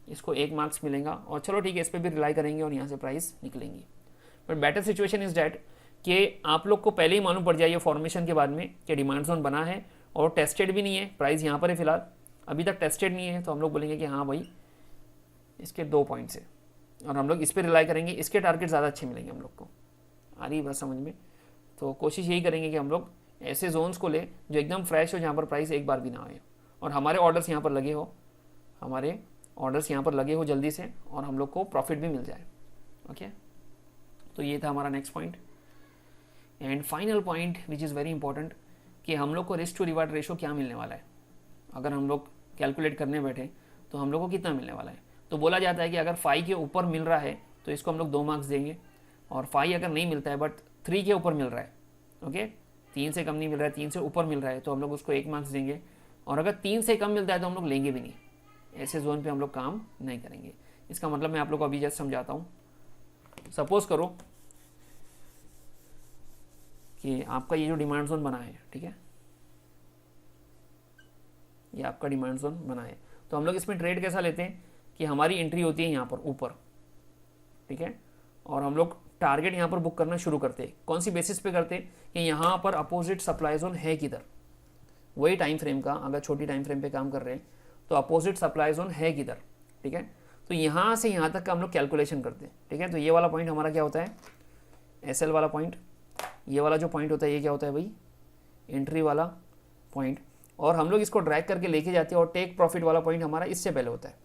इसको 1 मार्क्स मिलेगा, और चलो ठीक है इस पर भी रिलाई करेंगे और यहाँ से प्राइस निकलेंगी। But better situation is that कि आप लोग को पहले ही मालूम पड़ जाए फॉर्मेशन के बाद में कि डिमांड जोन बना है और टेस्टेड भी नहीं है, प्राइस यहाँ पर है फिलहाल, अभी तक टेस्टेड नहीं है, तो हम लोग बोलेंगे कि हाँ भाई इसके 2 पॉइंट्स है, और हम लोग इस पर रिलाई करेंगे, इसके टारगेट ज़्यादा अच्छे मिलेंगे हम लोग को। आ रही बात समझ में। तो कोशिश यही करेंगे कि हम लोग ऐसे जोन्स को ले जो एकदम फ्रेश हो, जहाँ पर प्राइस एक बार भी ना आए, और हमारे ऑर्डर्स यहाँ पर लगे हो जल्दी से, और हम लोग को प्रॉफिट भी मिल जाए। ओके, तो ये था हमारा next point. And final point which is very important, कि हम लोग को रिस्क टू रिवार्ड रेशो क्या मिलने वाला है। अगर हम लोग कैलकुलेट करने बैठे तो हम लोग को कितना मिलने वाला है। तो बोला जाता है कि अगर 5 के ऊपर मिल रहा है तो इसको हम लोग 2 मार्क्स देंगे, और 5 अगर नहीं मिलता है बट 3 के ऊपर मिल रहा है, ओके, 3 से कम नहीं मिल रहा है, 3 से ऊपर मिल रहा है, तो हम लोग उसको 1 मार्क्स देंगे, और अगर 3 से कम मिलता है तो हम लोग लेंगे भी नहीं। ऐसे जोन पे हम लोग काम नहीं करेंगे। इसका मतलब मैं आप लोग को अभी जस्ट समझाता हूँ। सपोज करो कि आपका ये जो डिमांड जोन बना है, ठीक है, ये आपका डिमांड जोन बना है, तो हम लोग इसमें ट्रेड कैसा लेते हैं कि हमारी एंट्री होती है यहाँ पर ऊपर, ठीक है, और हम लोग टारगेट यहाँ पर बुक करना शुरू करते हैं। कौन सी बेसिस पे करते हैं कि यहाँ पर अपोजिट सप्लाई जोन है किधर, वही टाइम फ्रेम का, अगर छोटी टाइम फ्रेम पे काम कर रहे हैं तो अपोजिट सप्लाई जोन है किधर, ठीक है। तो यहाँ से यहाँ तक का हम लोग कैलकुलेशन करते हैं, ठीक है। तो ये वाला पॉइंट हमारा क्या होता है, एसएल वाला पॉइंट, ये वाला जो पॉइंट होता है ये क्या होता है भाई, एंट्री वाला पॉइंट, और हम लोग इसको ड्रैग करके लेके जाते हैं और टेक प्रॉफिट वाला पॉइंट हमारा इससे पहले होता है,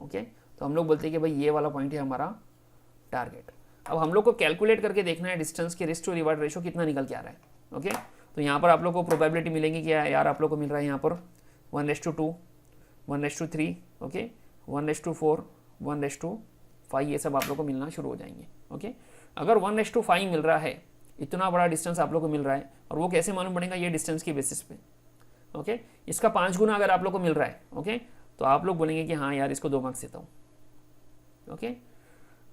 ओके। तो हम लोग बोलते हैं कि भाई ये वाला पॉइंट है हमारा टारगेट। अब हम लोग को कैलकुलेट करके देखना है डिस्टेंस के रिस्क टू रिवार्ड रेशो कितना निकल के आ रहा है, ओके। तो यहाँ पर आप लोग को प्रोबेबिलिटी मिलेंगी कि यार आप लोग को मिल रहा है यहाँ पर 1:2, 1:3, ओके, 1:4, 1:5, ये सब आप लोग को मिलना शुरू हो जाएंगे, ओके। अगर 1:5 मिल रहा है, इतना बड़ा डिस्टेंस आप लोग को मिल रहा है, और वो कैसे मालूम पड़ेगा, ये डिस्टेंस की बेसिस पे, ओके। इसका 5 गुना अगर आप लोग को मिल रहा है, ओके, तो आप लोग बोलेंगे कि हाँ यार इसको 2 मार्क्स देता हूँ, ओके।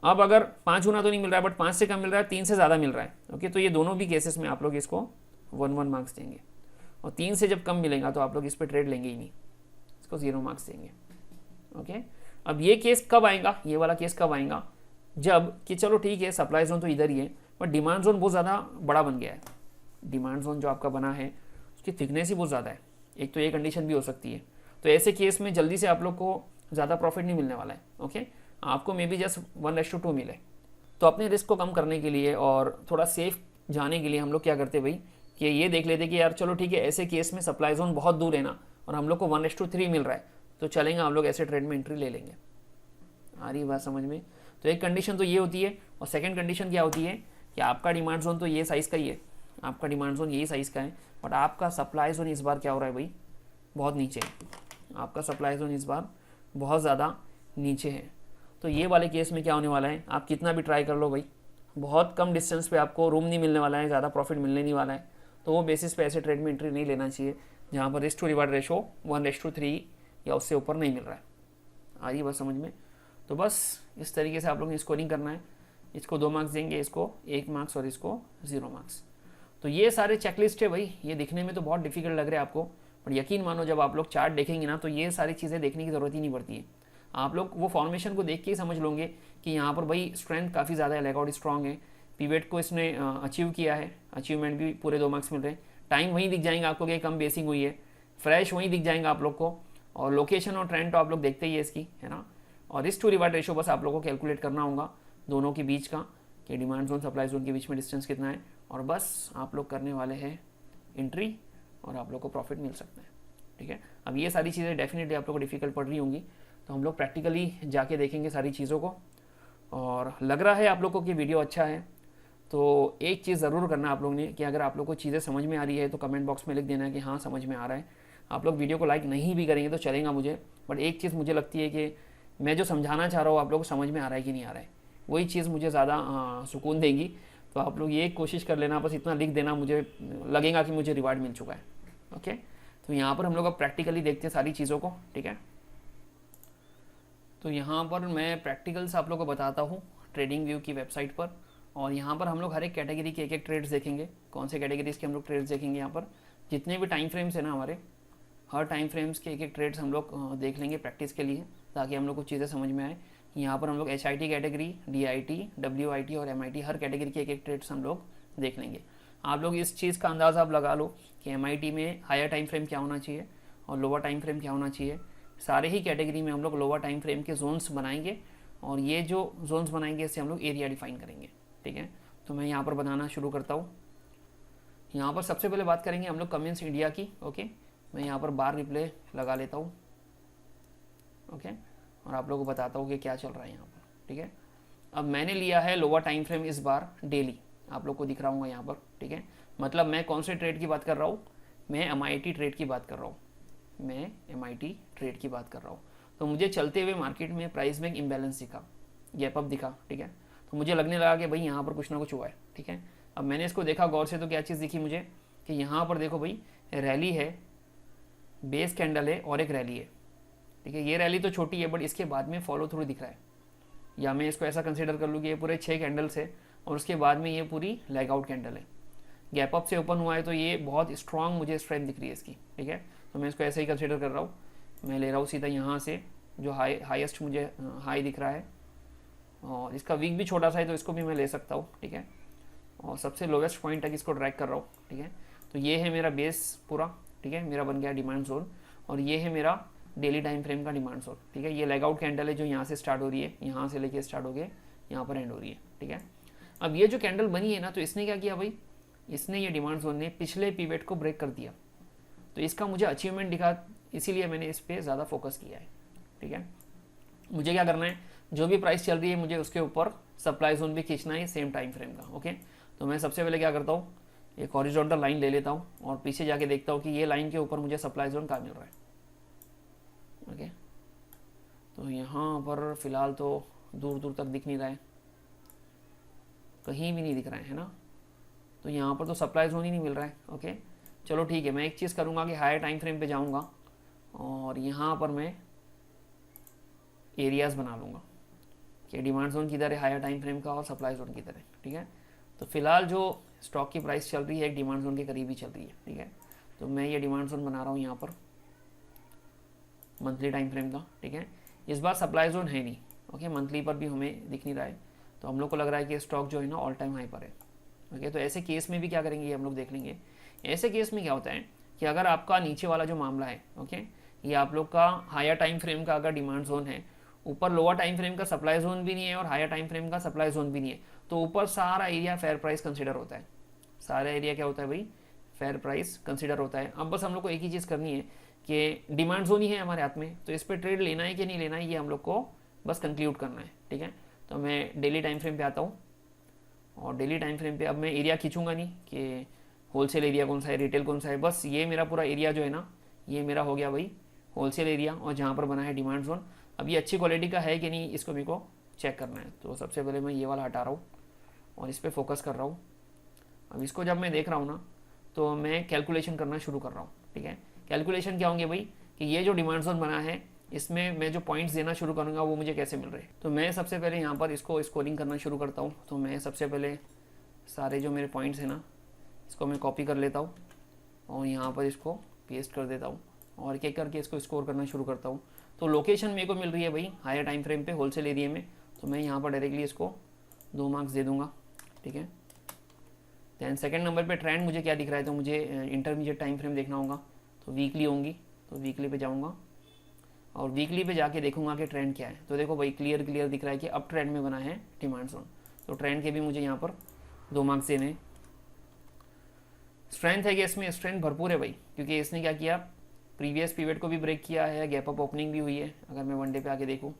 अब अगर 5 गुना तो नहीं मिल रहा है बट 5 से कम मिल रहा है, 3 से ज़्यादा मिल रहा है, ओके, तो ये दोनों भी केसेस में आप लोग इसको 1 मार्क्स देंगे, और 3 से जब कम मिलेगा तो आप लोग इस पर ट्रेड लेंगे ही नहीं, इसको 0 मार्क्स देंगे, ओके। अब ये केस कब आएगा, ये वाला केस कब आएगा, जब कि चलो ठीक है सप्लाई जोन तो इधर ही है बट डिमांड जोन बहुत ज़्यादा बड़ा बन गया है, डिमांड जोन जो आपका बना है उसकी थिकनेस ही बहुत ज़्यादा है, एक तो ये कंडीशन भी हो सकती है। तो ऐसे केस में जल्दी से आप लोग को ज़्यादा प्रॉफिट नहीं मिलने वाला है, ओके। आपको मे बी जस्ट 1:2 मिले। तो अपने रिस्क को कम करने के लिए और थोड़ा सेफ जाने के लिए हम लोग क्या करते भाई कि ये देख लेते कि यार चलो ठीक है ऐसे केस में सप्लाई जोन बहुत दूर है ना और हम लोग को 1:3 मिल रहा है तो चलेंगे, हम लोग ऐसे ट्रेड में एंट्री ले लेंगे। आ रही बात समझ में? तो एक कंडीशन तो ये होती है, और सेकेंड कंडीशन क्या होती है कि आपका डिमांड जोन तो ये साइज़ का ही है, आपका डिमांड जोन यही साइज़ का है, बट आपका सप्लाई जोन इस बार क्या हो रहा है भाई, बहुत नीचे है, आपका सप्लाई जोन इस बार बहुत ज़्यादा नीचे है। तो ये वाले केस में क्या होने वाला है, आप कितना भी ट्राई कर लो भाई, बहुत कम डिस्टेंस पे आपको रूम नहीं मिलने वाला है, ज़्यादा प्रॉफिट मिलने नहीं वाला है। तो वो बेसिस पे ऐसे ट्रेड में एंट्री नहीं लेना चाहिए जहाँ पर रिस्क टू रिवार्ड रेशो 1:3 या उससे ऊपर नहीं मिल रहा है। आ रही बस समझ में? तो बस इस तरीके से आप लोग ने स्कोरिंग करना है, इसको 2 मार्क्स देंगे, इसको 1 मार्क्स और इसको 0 मार्क्स। तो ये सारे चेकलिस्ट है भाई, ये दिखने में तो बहुत डिफिकल्ट लग रहा है आपको, पर यकीन मानो जब आप लोग चार्ट देखेंगे ना तो ये सारी चीज़ें देखने की ज़रूरत ही नहीं पड़ती है। आप लोग वो फॉर्मेशन को देख के ही समझ लोगे कि यहाँ पर भाई स्ट्रेंथ काफ़ी ज़्यादा है, लेगआउट स्ट्रॉन्ग है, पिवेट को इसने अचीव किया है, अचीवमेंट भी पूरे 2 मार्क्स मिल रहे हैं। टाइम वहीं दिख जाएंगे आपको कि कम बेसिंग हुई है, फ्रेश वहीं दिख जाएंगे आप लोग को, और लोकेशन और ट्रेंड तो आप लोग देखते ही है इसकी, है ना। और रिस्क टू रिवार्ड रेशो बस आप लोगों को कैलकुलेट करना होगा दोनों के बीच का, कि डिमांड जोन सप्लाई जोन के बीच में डिस्टेंस कितना है, और बस आप लोग करने वाले हैं एंट्री और आप लोग को प्रॉफिट मिल सकता है, ठीक है। अब ये सारी चीज़ें डेफिनेटली आप लोग को डिफिकल्ट पड़ रही होंगी, तो हम लोग प्रैक्टिकली जाके देखेंगे सारी चीज़ों को। और लग रहा है आप लोग को कि वीडियो अच्छा है, तो एक चीज़ ज़रूर करना आप लोग ने कि अगर आप लोग को चीज़ें समझ में आ रही है तो कमेंट बॉक्स में लिख देना है कि हाँ समझ में आ रहा है। आप लोग वीडियो को लाइक नहीं भी करेंगे तो चलेगा मुझे, बट एक चीज़ मुझे लगती है कि मैं जो समझाना चाह रहा हूँ आप लोग को समझ में आ रहा है कि नहीं आ रहा है, वही चीज़ मुझे ज़्यादा सुकून देगी। तो आप लोग ये कोशिश कर लेना, बस इतना लिख देना, मुझे लगेगा कि मुझे रिवार्ड मिल चुका है, ओके। तो यहाँ पर हम लोग अब प्रैक्टिकली देखते हैं सारी चीज़ों को, ठीक है। तो यहाँ पर मैं प्रैक्टिकल्स आप लोग को बताता हूँ ट्रेडिंग व्यू की वेबसाइट पर, और यहाँ पर हम लोग हर एक कैटेगरी के एक ट्रेड्स देखेंगे। कौन से कैटेगरीज के हम लोग ट्रेड्स देखेंगे, यहाँ पर जितने भी टाइम फ्रेम्स है ना हमारे, हर टाइम फ्रेम्स के एक ट्रेड्स हम लोग देख लेंगे प्रैक्टिस के लिए, ताकि हम लोग को चीज़ें समझ में आए। यहाँ पर हम लोग HIT कैटेगरी, DIT, WIT और MIT हर कैटेगरी के एक ट्रेड्स हम लोग देख लेंगे। आप लोग इस चीज़ का अंदाज़ा आप लगा लो कि MIT में हायर टाइम फ्रेम क्या होना चाहिए और लोअर टाइम फ्रेम क्या होना चाहिए। सारे ही कैटेगरी में हम लोग लोअर टाइम फ्रेम के जोन्स बनाएंगे, और ये जो जोन्स बनाएंगे इससे हम लोग एरिया डिफाइन करेंगे, ठीक है। तो मैं यहाँ पर बनाना शुरू करता हूँ। यहाँ पर सबसे पहले बात करेंगे हम लोग कमेंस इंडिया की, ओके। मैं यहाँ पर बार रिप्ले लगा लेता हूँ, ओके, और आप लोगों को बताता हूँ कि क्या चल रहा है यहाँ पर, ठीक है। अब मैंने लिया है लोअर टाइम फ्रेम इस बार डेली, आप लोग को दिख रहा हूँ यहाँ पर, ठीक है। मतलब मैं कौन से ट्रेड की बात कर रहा हूँ, मैं MIT ट्रेड की बात कर रहा हूँ, मैं MIT ट्रेड की बात कर रहा हूँ। तो मुझे चलते हुए मार्केट में प्राइस में इम्बैलेंस दिखा, गैप अप दिखा, ठीक है। तो मुझे लगने लगा कि भाई यहाँ पर कुछ ना कुछ हुआ है, ठीक है। अब मैंने इसको देखा गौर से, तो क्या चीज़ दिखी मुझे कि यहाँ पर देखो भाई रैली है, बेस कैंडल है और एक रैली है, ठीक है। ये रैली तो छोटी है बट इसके बाद में फॉलो थ्रू दिख रहा है, या मैं इसको ऐसा कंसिडर कर लूँ कि ये पूरे 6 कैंडल्स है और उसके बाद में ये पूरी लेग आउट कैंडल है, गैप अप से ओपन हुआ है, तो ये बहुत स्ट्रांग मुझे स्ट्रेंथ दिख रही है इसकी, ठीक है। तो मैं इसको ऐसे ही कंसिडर कर रहा हूँ। मैं ले रहा हूँ सीधा यहाँ से जो हाईएस्ट मुझे हाई दिख रहा है, और इसका वीक भी छोटा सा है तो इसको भी मैं ले सकता हूँ, ठीक है। और सबसे लोवेस्ट पॉइंट तक इसको ड्रैग कर रहा हूँ, ठीक है। तो ये है मेरा बेस पूरा, ठीक है, मेरा बन गया डिमांड जोन, और ये है मेरा डेली टाइम फ्रेम का डिमांड जोन, ठीक है। ये लेग आउट कैंडल है जो यहाँ से स्टार्ट हो रही है, यहाँ से लेके स्टार्ट हो गए यहाँ पर एंड हो रही है, ठीक है। अब ये जो कैंडल बनी है ना, तो इसने क्या किया भाई, इसने ये डिमांड जोन ने पिछले पीवेट को ब्रेक कर दिया, तो इसका मुझे अचीवमेंट दिखा, इसीलिए मैंने इस पर ज़्यादा फोकस किया है, ठीक है। मुझे क्या करना है, जो भी प्राइस चल रही है मुझे उसके ऊपर सप्लाई जोन भी खींचना है सेम टाइम फ्रेम का, ओके। तो मैं सबसे पहले क्या करता हूँ, एक हॉरिजॉन्टल लाइन ले लेता हूँ और पीछे जाके देखता हूँ कि ये लाइन के ऊपर मुझे सप्लाई जोन कहाँ मिल रहा है, ओके। तो यहाँ पर फिलहाल तो दूर दूर तक दिख नहीं रहा है, कहीं भी नहीं दिख रहा है ना, तो यहाँ पर तो सप्लाई जोन ही नहीं मिल रहा है, ओके। चलो ठीक है, मैं एक चीज़ करूँगा कि हायर टाइम फ्रेम पे जाऊँगा और यहाँ पर मैं एरियाज़ बना लूँगा कि डिमांड जोन किधर है हायर टाइम फ्रेम का और सप्लाई जोन किधर है, ठीक है। तो फिलहाल जो स्टॉक की प्राइस चल रही है एक डिमांड जोन के करीब ही चल रही है, ठीक है। तो मैं ये डिमांड जोन बना रहा हूँ यहाँ पर मंथली टाइम फ्रेम का, ठीक है। इस बार सप्लाई जोन है नहीं, ओके, मंथली पर भी हमें दिख नहीं रहा है, तो हम लोग को लग रहा है कि स्टॉक जो है ना ऑल टाइम हाई पर है, ओके। तो ऐसे केस में भी क्या करेंगे ये हम लोग देख लेंगे। ऐसे केस में क्या होता है कि अगर आपका नीचे वाला जो मामला है, ओके, ये आप लोग का हायर टाइम फ्रेम का अगर डिमांड जोन है, ऊपर लोअर टाइम फ्रेम का सप्लाई जोन भी नहीं है और हायर टाइम फ्रेम का सप्लाई जोन भी नहीं है, तो ऊपर सारा एरिया फेयर प्राइस कंसिडर होता है। सारा एरिया क्या होता है भाई, फेयर प्राइस कंसिडर होता है। अब बस हम लोग को एक ही चीज़ करनी है कि डिमांड जोन ही है हमारे हाथ में, तो इस पर ट्रेड लेना है कि नहीं लेना है ये हम लोग को बस कंक्लूड करना है, ठीक है। तो मैं डेली टाइम फ्रेम पे आता हूँ और डेली टाइम फ्रेम पे अब मैं एरिया खींचूंगा नहीं कि होलसेल एरिया कौन सा है, रिटेल कौन सा है, बस ये मेरा पूरा एरिया जो है ना, ये मेरा हो गया भाई होलसेल एरिया, और जहाँ पर बना है डिमांड जोन। अब ये अच्छी क्वालिटी का है कि नहीं इसको मेरे को चेक करना है, तो सबसे पहले मैं ये वाला हटा रहा हूँ और इस पर फोकस कर रहा हूँ। अब इसको जब मैं देख रहा हूँ ना, तो मैं कैलकुलेशन करना शुरू कर रहा हूँ, ठीक है। कैलकुलेशन क्या होंगे भाई कि ये जो डिमांड जोन बना है इसमें मैं जो पॉइंट्स देना शुरू करूँगा वो मुझे कैसे मिल रहे हैं। तो मैं सबसे पहले यहाँ पर इसको स्कोरिंग करना शुरू करता हूँ। तो मैं सबसे पहले सारे जो मेरे पॉइंट्स हैं ना, इसको मैं कॉपी कर लेता हूँ और यहाँ पर इसको पेस्ट कर देता हूँ और एक एक करके इसको स्कोर करना शुरू करता हूँ। तो लोकेशन मेरे को मिल रही है भाई हायर टाइम फ्रेम पे होलसेल एरिया में, तो मैं यहाँ पर डायरेक्टली इसको 2 मार्क्स दे दूँगा, ठीक है। दैन सेकंड नंबर पे ट्रेंड मुझे क्या दिख रहा है, तो मुझे इंटरमीडिएट टाइम फ्रेम देखना होगा, तो वीकली होंगी, तो वीकली पे जाऊँगा और वीकली पे जाके देखूंगा कि ट्रेंड क्या है। तो देखो भाई क्लियर दिख रहा है कि अब ट्रेंड में बना है डिमांड जोन, तो ट्रेंड के भी मुझे यहाँ पर 2 मार्क्स देने हैं। स्ट्रेंथ है कि इसमें स्ट्रेंथ भरपूर है भाई, क्योंकि इसने क्या किया, प्रीवियस पीरियड को भी ब्रेक किया है, गैप अप ओपनिंग भी हुई है। अगर मैं वनडे पे आके देखूँ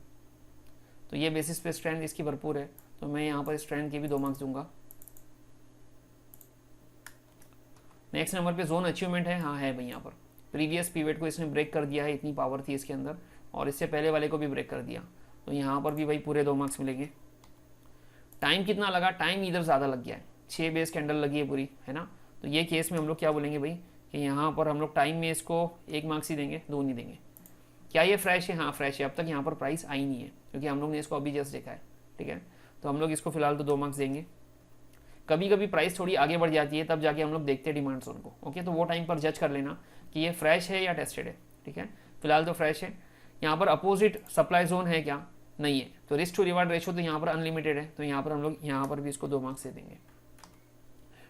तो ये बेसिस पे स्ट्रेंथ इसकी भरपूर है, तो मैं यहाँ पर स्ट्रेंथ के भी 2 मार्क्स दूंगा। नेक्स्ट नंबर पे जोन अचीवमेंट है, हाँ है भाई, यहाँ पर प्रीवियस पीरियड को इसने ब्रेक कर दिया है, इतनी पावर थी इसके अंदर, और इससे पहले वाले को भी ब्रेक कर दिया, तो यहाँ पर भी भाई पूरे 2 मार्क्स मिलेंगे। टाइम कितना लगा, टाइम इधर ज़्यादा लग गया है, 6 बेस कैंडल लगी है पूरी, है ना। तो ये केस में हम लोग क्या बोलेंगे भाई कि यहाँ पर हम लोग टाइम में इसको 1 मार्क्स ही देंगे, 2 नहीं देंगे। क्या ये फ्रेश है, हाँ फ्रेश है, अब तक यहाँ पर प्राइस आई नहीं है क्योंकि हम लोग ने इसको अभी जस्ट देखा है, ठीक है। तो हम लोग इसको फिलहाल तो 2 मार्क्स देंगे। कभी कभी प्राइस थोड़ी आगे बढ़ जाती है, तब जाके हम लोग देखते हैं डिमांड जोन को, ओके। तो वो टाइम पर जज कर लेना कि ये फ्रेश है या टेस्टेड है, ठीक है। फिलहाल तो फ्रेश है। यहाँ पर अपोजिट सप्लाई जोन है क्या, नहीं है, तो रिस्क टू रिवार्ड रेशियो तो यहाँ पर अनलिमिटेड है, तो यहाँ पर हम लोग यहाँ पर भी इसको 2 मार्क्स दे देंगे।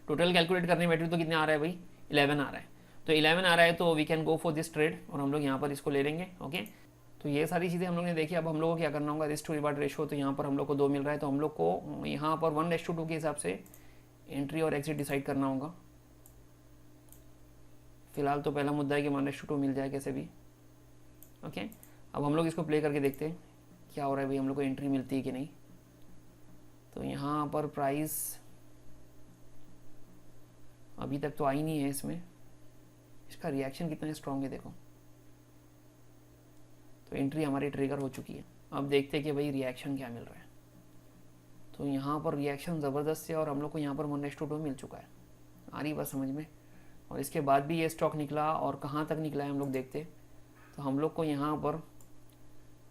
टोटल कैलकुलेट करने बैठे तो कितने आ रहा है भाई, 11 आ रहा है, तो 11 आ रहा है, तो we can go for this trade और हम लोग यहाँ पर इसको ले लेंगे, ओके। तो ये सारी चीज़ें हम लोग ने देखी। अब हम लोग को क्या करना होगा, रिस्क टू रिवार्ड रेशियो, तो यहाँ पर हम लोग को 2 मिल रहा है, तो हम लोग को यहाँ पर 1:2 के हिसाब से एंट्री और एग्जिट डिसाइड करना होगा। फिलहाल तो पहला मुद्दा है कि 1:2 मिल जाए कैसे भी, ओके। अब हम लोग इसको प्ले करके देखते हैं क्या हो रहा है भाई, हम लोग को एंट्री मिलती है कि नहीं। तो यहाँ पर प्राइस अभी तक तो आई नहीं है, इसमें इसका रिएक्शन कितना स्ट्रॉन्ग है देखो, तो एंट्री हमारी ट्रिगर हो चुकी है। अब देखते हैं कि भाई रिएक्शन क्या मिल रहा है। तो यहाँ पर रिएक्शन ज़बरदस्त है और हम लोग को यहाँ पर 1:2 मिल चुका है, आ रही बात समझ में। और इसके बाद भी ये स्टॉक निकला और कहाँ तक निकला है हम लोग देखते। तो हम लोग को यहाँ पर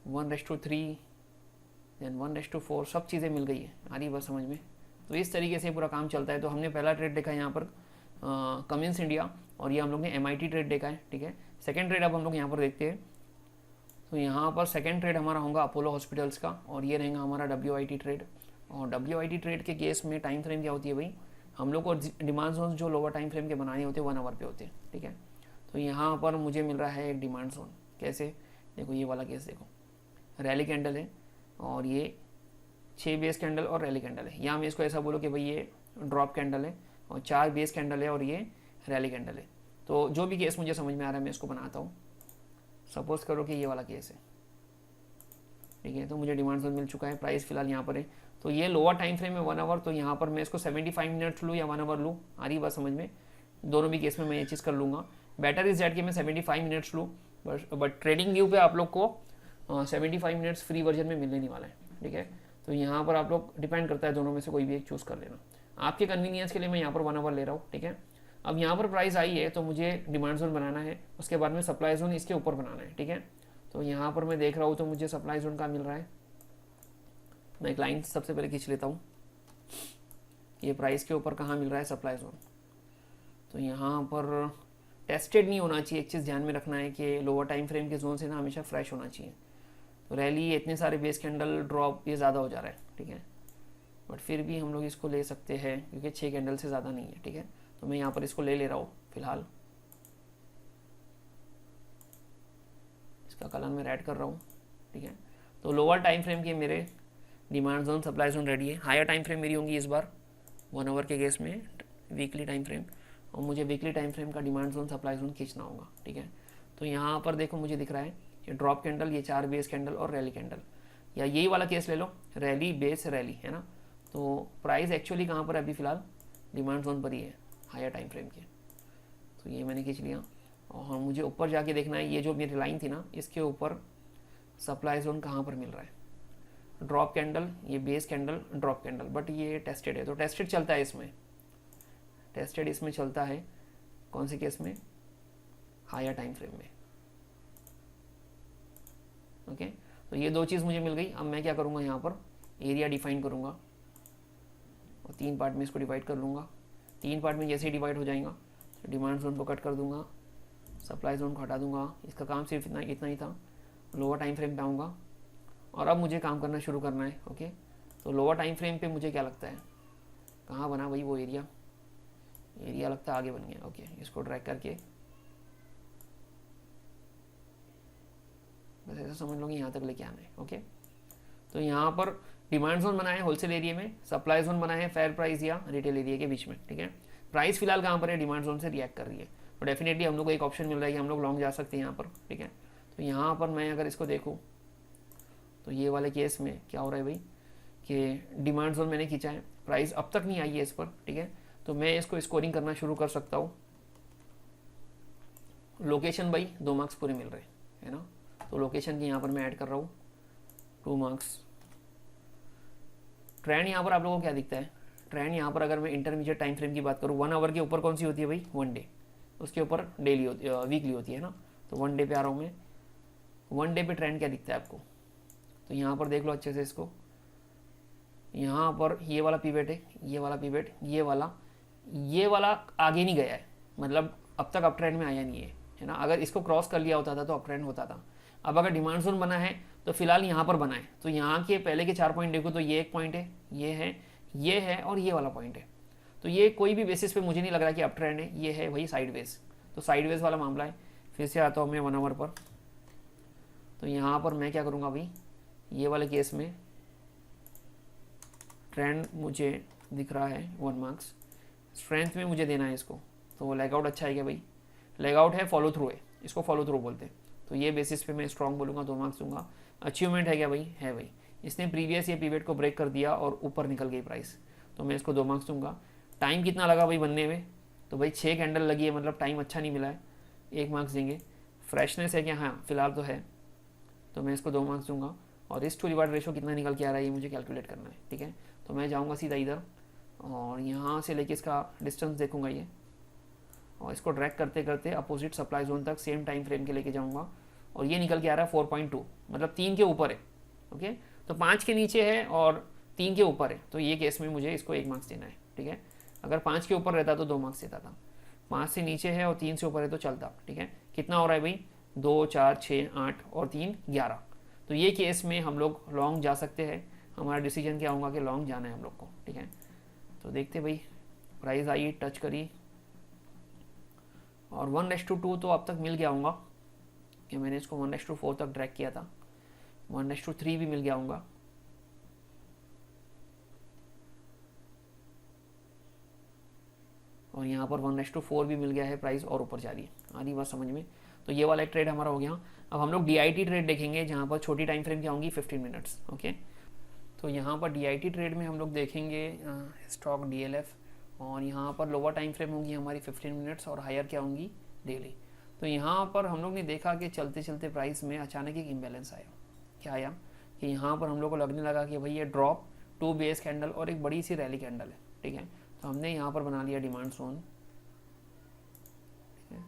1:3 देन 1:4 सब चीज़ें मिल गई है, आ रही बात समझ में। तो इस तरीके से पूरा काम चलता है। तो हमने पहला ट्रेड देखा है यहाँ पर कमिंस इंडिया, और ये हम लोग ने MIT ट्रेड देखा है, ठीक है। सेकेंड ट्रेड अब हम लोग यहाँ पर देखते हैं। तो यहाँ पर सेकेंड ट्रेड हमारा होगा अपोलो हॉस्पिटल्स का, और ये रहेगा हमारा WIT ट्रेड। और WIT ट्रेड के केस में टाइम फ्रेम क्या होती है भाई, हम लोग को डिमांड जोन जो लोअर टाइम फ्रेम के बनाने होते हैं 1 आवर पे होते हैं, ठीक है। तो यहाँ पर मुझे मिल रहा है एक डिमांड जोन, कैसे, देखो ये वाला केस देखो, रैली कैंडल है और ये 6 बेस कैंडल और रैली कैंडल है, या मैं इसको ऐसा बोलो कि भाई ये ड्रॉप कैंडल है और 4 बेस कैंडल है और ये रैली कैंडल है। तो जो भी केस मुझे समझ में आ रहा है मैं इसको बनाता हूँ। सपोज करो कि ये वाला केस है, ठीक है, तो मुझे डिमांड जोन मिल चुका है, प्राइस फिलहाल यहाँ पर है। तो ये लोअर टाइम फ्रेम में 1 आवर, तो यहाँ पर मैं इसको 75 मिनट्स लूँ या 1 आवर लूँ, आ रही बात समझ में, दोनों भी केस में मैं ये चीज़ कर लूँगा। बेटर इज दैट कि मैं 75 मिनट्स लूँ, बट ट्रेडिंग व्यू पे आप लोग को 75 मिनट्स फ्री वर्जन में मिलने नहीं वाला है, ठीक है। तो यहाँ पर आप लोग डिपेंड करता है, दोनों में से कोई भी एक चूज़ कर लेना। आपके कन्वीनियंस के लिए मैं यहाँ पर 1 आवर ले रहा हूँ, ठीक है। अब यहाँ पर प्राइस आई है तो मुझे डिमांड जोन बनाना है, उसके बाद में सप्लाई जोन इसके ऊपर बनाना है, ठीक है। तो यहाँ पर मैं देख रहा हूँ तो मुझे सप्लाई जोन का मिल रहा है, मैं एक लाइन सबसे पहले खींच लेता हूँ, ये प्राइस के ऊपर कहाँ मिल रहा है सप्लाई जोन। तो यहाँ पर टेस्टेड नहीं होना चाहिए, एक चीज़ ध्यान में रखना है कि लोअर टाइम फ्रेम के जोन से ना हमेशा फ्रेश होना चाहिए। तो रैली इतने सारे बेस कैंडल ड्रॉप ये ज़्यादा हो जा रहा है, ठीक है, बट फिर भी हम लोग इसको ले सकते हैं क्योंकि 6 कैंडल से ज़्यादा नहीं है, ठीक है। तो मैं यहाँ पर इसको ले रहा हूँ फिलहाल, इसका कलर मैं रेड कर रहा हूँ, ठीक है। तो लोअर टाइम फ्रेम के मेरे demand zone supply zone ready है। हायर टाइम फ्रेम मेरी होंगी इस बार 1 आवर के केस में वीकली टाइम फ्रेम, और मुझे वीकली टाइम फ्रेम का डिमांड जोन सप्लाई जोन खींचना होगा, ठीक है। तो यहाँ पर देखो मुझे दिख रहा है ये ड्रॉप कैंडल, ये 4 बेस कैंडल और रैली कैंडल, या यही वाला केस ले लो, रैली बेस रैली, है ना। तो प्राइस एक्चुअली कहाँ पर है अभी फ़िलहाल, डिमांड जोन पर ही है हायर टाइम फ्रेम के। तो ये मैंने खींच लिया, और मुझे ऊपर जाके देखना है ये जो मेरी लाइन थी ना, इसके ऊपर सप्लाई जोन कहाँ पर मिल रहा है। ड्रॉप कैंडल, ये base candle, drop candle, but ये टेस्टेड है, तो टेस्टेड चलता है इसमें, टेस्टेड इसमें चलता है, कौन से केस में, हायर टाइम फ्रेम में, ओके। तो ये 2 चीज़ मुझे मिल गई। अब मैं क्या करूँगा, यहाँ पर एरिया डिफाइन करूँगा और 3 पार्ट में इसको डिवाइड कर लूँगा। 3 पार्ट में जैसे ही डिवाइड हो जाएगा तो डिमांड जोन को कट कर दूँगा, सप्लाई जोन को हटा दूँगा। इसका काम सिर्फ इतना ही था, लोअर टाइम फ्रेम पे आऊँगा और अब मुझे काम करना शुरू करना है, ओके। तो लोअर टाइम फ्रेम पे मुझे क्या लगता है, कहाँ बना भाई वो एरिया, एरिया लगता है आगे बन गया, ओके। इसको ड्रैग करके बस ऐसा समझ लो कि यहाँ तक लेके आना है, ओके। तो यहाँ पर डिमांड जोन बना है होलसेल एरिया में, सप्लाई जोन बना है फेयर प्राइस या रिटेल एरिया के बीच में, ठीक है। प्राइस फिलहाल कहाँ पर है, डिमांड जोन से रिएक्ट कर रही है, तो डेफिनेटली हम लोग को एक ऑप्शन मिल रहा है कि हम लोग लॉन्ग जा सकते हैं यहाँ पर, ठीक है। तो यहाँ पर मैं अगर इसको देखूँ तो ये वाले केस में क्या हो रहा है भाई कि डिमांड जोन मैंने खींचा है, प्राइस अब तक नहीं आई है इस पर, ठीक है। तो मैं इसको स्कोरिंग करना शुरू कर सकता हूँ। लोकेशन भाई 2 मार्क्स पूरे मिल रहे हैं, है ना। तो लोकेशन की यहाँ पर मैं ऐड कर रहा हूँ 2 मार्क्स। ट्रेंड यहाँ पर आप लोगों को क्या दिखता है, ट्रेंड यहाँ पर अगर मैं इंटरमीडिएट टाइम फ्रेम की बात करूँ, 1 आवर के ऊपर कौन सी होती है भाई, 1 डे, उसके ऊपर डेली होती है, वीकली होती है ना। तो 1 डे पे आ रहा हूँ मैं, 1 डे पे ट्रेंड क्या दिखता है आपको, तो यहाँ पर देख लो अच्छे से इसको। यहाँ पर ये वाला पिवट है, ये वाला पिवट, ये वाला आगे नहीं गया है, मतलब अब तक अप ट्रेंड में आया नहीं है ना। अगर इसको क्रॉस कर लिया होता था तो अप ट्रेंड होता था। अब अगर डिमांड जोन बना है तो फिलहाल यहाँ पर बना है, तो यहाँ के पहले के 4 पॉइंट देखो तो ये एक पॉइंट है, ये है और ये वाला पॉइंट है। तो ये कोई भी बेसिस पे मुझे नहीं लग रहा कि अप ट्रेंड है, ये है वही साइडवेज, तो साइडवेज वाला मामला है। फिर से आता हूँ मैं 1 आवर पर, तो यहाँ पर मैं क्या करूँगा भाई, ये वाले केस में ट्रेंड मुझे दिख रहा है 1 मार्क्स, स्ट्रेंथ में मुझे देना है इसको, तो लेग आउट अच्छा है क्या भाई, लेग आउट है, फॉलो थ्रू है, इसको फॉलो थ्रू बोलते हैं। तो ये बेसिस पे मैं स्ट्रॉन्ग बोलूँगा, 2 मार्क्स दूंगा। अचीवमेंट है क्या भाई, है भाई, इसने प्रीवियस ये पिवट को ब्रेक कर दिया और ऊपर निकल गई प्राइस, तो मैं इसको 2 मार्क्स दूंगा। टाइम कितना लगा भाई बनने में, तो भाई 6 कैंडल लगी है, मतलब टाइम अच्छा नहीं मिला है, 1 मार्क्स देंगे। फ्रेशनेस है क्या, हाँ फिलहाल तो है, तो मैं इसको 2 मार्क्स दूंगा। और रिस्क टू रिवार्ड रेशो कितना निकल के आ रहा है ये मुझे कैलकुलेट करना है, ठीक है। तो मैं जाऊँगा सीधा इधर और यहाँ से लेके इसका डिस्टेंस देखूँगा ये, और इसको ड्रैग करते करते अपोजिट सप्लाई जोन तक सेम टाइम फ्रेम के लेके जाऊँगा, और ये निकल के आ रहा है 4.2, मतलब 3 के ऊपर है, ओके। तो 5 के नीचे है और 3 के ऊपर है, तो ये केस में मुझे इसको 1 मार्क्स देना है, ठीक है। अगर 5 के ऊपर रहता तो 2 मार्क्स देता था, 5 से नीचे है और 3 से ऊपर है तो चलता, ठीक है। कितना हो रहा है भाई, 2, 4, 6, 8 और 3, 11। तो ये केस में हम लोग लॉन्ग जा सकते हैं। हमारा डिसीजन क्या होगा कि लॉन्ग जाना है हम लोग को, ठीक है। तो देखते भाई, प्राइस आई, टच करी और 1:2 तो अब तक मिल गया होगा कि मैंने इसको 1:4 तक ड्रैग किया था। 1:3 भी मिल गया होगा। और यहाँ पर 1:4 भी मिल गया है, प्राइस और ऊपर जा रही है। आ रही बात समझ में। तो ये वाला एक ट्रेड हमारा हो गया। अब हम लोग DIT ट्रेड देखेंगे, जहाँ पर छोटी टाइम फ्रेम क्या होंगी, 15 मिनट्स। ओके, तो यहाँ पर DIT ट्रेड में हम लोग देखेंगे स्टॉक DLF, और यहाँ पर लोअर टाइम फ्रेम होंगी हमारी 15 मिनट्स और हायर क्या होंगी, डेली। तो यहाँ पर हम लोग ने देखा कि चलते चलते प्राइस में अचानक एक इम्बेलेंस आया। क्या आया कि यहाँ पर हम लोग को लगने लगा कि भाई ये ड्रॉप, 2 बेस कैंडल और एक बड़ी सी रैली कैंडल है, ठीक है। तो हमने यहाँ पर बना लिया डिमांड जोन, ठीक है।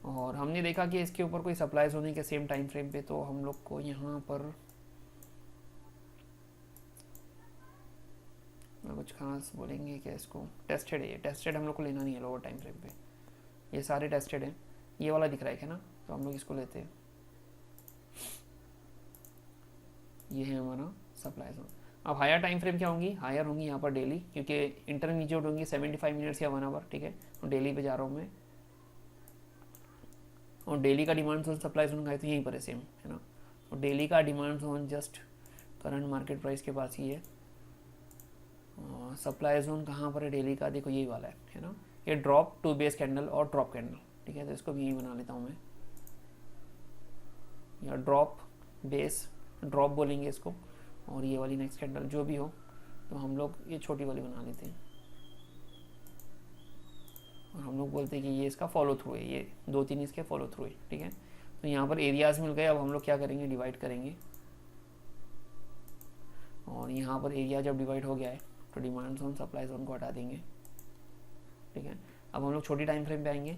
और हमने देखा कि इसके ऊपर कोई सप्लाईज होने के सेम टाइम फ्रेम पे, तो हम लोग को यहाँ पर कुछ खास बोलेंगे क्या, इसको टेस्टेड है। ये टेस्टेड हम लोग को लेना नहीं है लोअर टाइम फ्रेम पे, ये सारे टेस्टेड हैं। ये वाला दिख रहा है ना, तो हम लोग इसको लेते हैं। ये है हमारा सप्लाई जोन। अब हायर टाइम फ्रेम क्या होंगी, हायर होंगी यहाँ पर डेली, क्योंकि इंटरमीडिएट होंगी 75 मिनट्स या 1 आवर, ठीक है। तो डेली पे जा रहा हूँ मैं, और डेली का डिमांड जोन सप्लाई जोन का है तो यहीं पर है सेम, है ना। तो डेली का demand zone just current market price के पास ही है। सप्लाई जोन कहाँ पर है डेली का, देखो यही वाला है ना। ये ड्रॉप, 2 बेस कैंडल और ड्रॉप कैंडल, ठीक है। तो इसको भी यही बना लेता हूँ मैं, या ड्रॉप बेस, ड्रॉप बोलेंगे इसको। और ये वाली नेक्स्ट कैंडल जो भी हो, तो हम लोग ये छोटी वाली बना लेते हैं, और हम लोग बोलते हैं कि ये इसका फॉलो थ्रू है, ये 2-3 इसके फॉलो थ्रू है, ठीक है। तो यहाँ पर एरियाज मिल गए। अब हम लोग क्या करेंगे, डिवाइड करेंगे, और यहाँ पर एरिया जब डिवाइड हो गया है तो डिमांड जोन सप्लाई जोन को हटा देंगे, ठीक है। अब हम लोग छोटी टाइम फ्रेम पे आएंगे,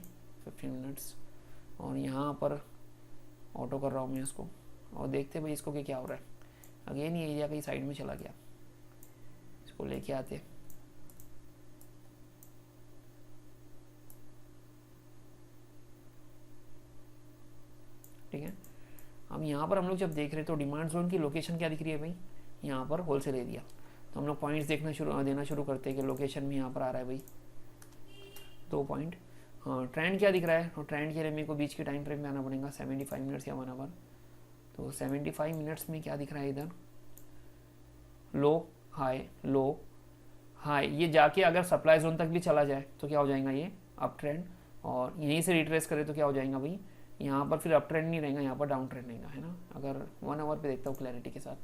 15 मिनट्स, और यहाँ पर ऑटो कर रहा हूँ मैं इसको, और देखते भाई इसको क्या हो रहा है। अगेन ये एरिया कहीं साइड में चला गया, इसको लेके आते, ठीक है। अब यहाँ पर हम लोग जब देख रहे हैं तो डिमांड जोन की लोकेशन क्या दिख रही है भाई, यहाँ पर होलसेल एरिया। तो हम लोग पॉइंट्स देना शुरू करते हैं कि लोकेशन में यहाँ पर आ रहा है भाई 2 पॉइंट। हाँ, ट्रेंड क्या दिख रहा है, तो ट्रेंड के लिए मेरे को बीच के टाइम फ्रेम में आना पड़ेगा, 75 मिनट्स या 1 आवर। तो 75 मिनट्स में क्या दिख रहा है, इधर लो लो हाई, ये जाके अगर सप्लाई जोन तक भी चला जाए तो क्या हो जाएगा, ये अप ट्रेंड। और यहीं से रिट्रेस करे तो क्या हो जाएगा भाई, यहाँ पर फिर अप ट्रेंड नहीं रहेगा, यहाँ पर डाउन ट्रेंड रहेगा, है ना। अगर 1 आवर पे देखता हूँ क्लैरिटी के साथ,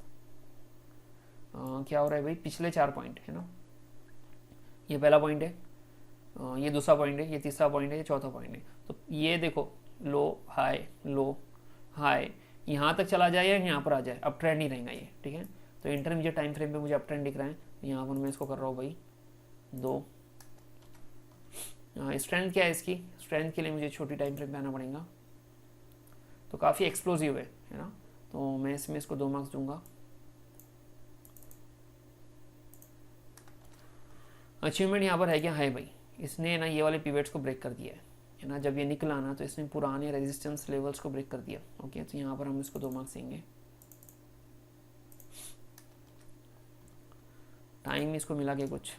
क्या हो रहा है भाई, पिछले 4 पॉइंट है ना, ये पहला पॉइंट है, ये दूसरा पॉइंट है, ये तीसरा पॉइंट है, ये चौथा पॉइंट है। तो ये देखो लो हाई, यहाँ तक चला जाए या यहाँ पर आ जाए, अप ट्रेंड नहीं रहेगा ये, ठीक है। तो इंटरमीडिएट टाइम फ्रेम पे मुझे अप ट्रेंड दिख रहा है, यहाँ पर मैं इसको कर रहा हूँ भाई 2। स्ट्रेंथ क्या है इसकी, स्ट्रेंथ के लिए मुझे छोटी टाइम फ्रेम पे आना पड़ेगा। तो काफ़ी एक्सप्लोजिव है ना, तो मैं इसमें इसको 2 मार्क्स दूंगा। अचीवमेंट यहाँ पर है क्या, है भाई, इसने ना ये वाले पिवट्स को ब्रेक कर दिया है ना। जब ये निकला ना तो इसने पुराने रेजिस्टेंस लेवल्स को ब्रेक कर दिया। ओके, तो यहाँ पर हम इसको 2 मार्क्स देंगे। टाइम इसको मिला के कुछ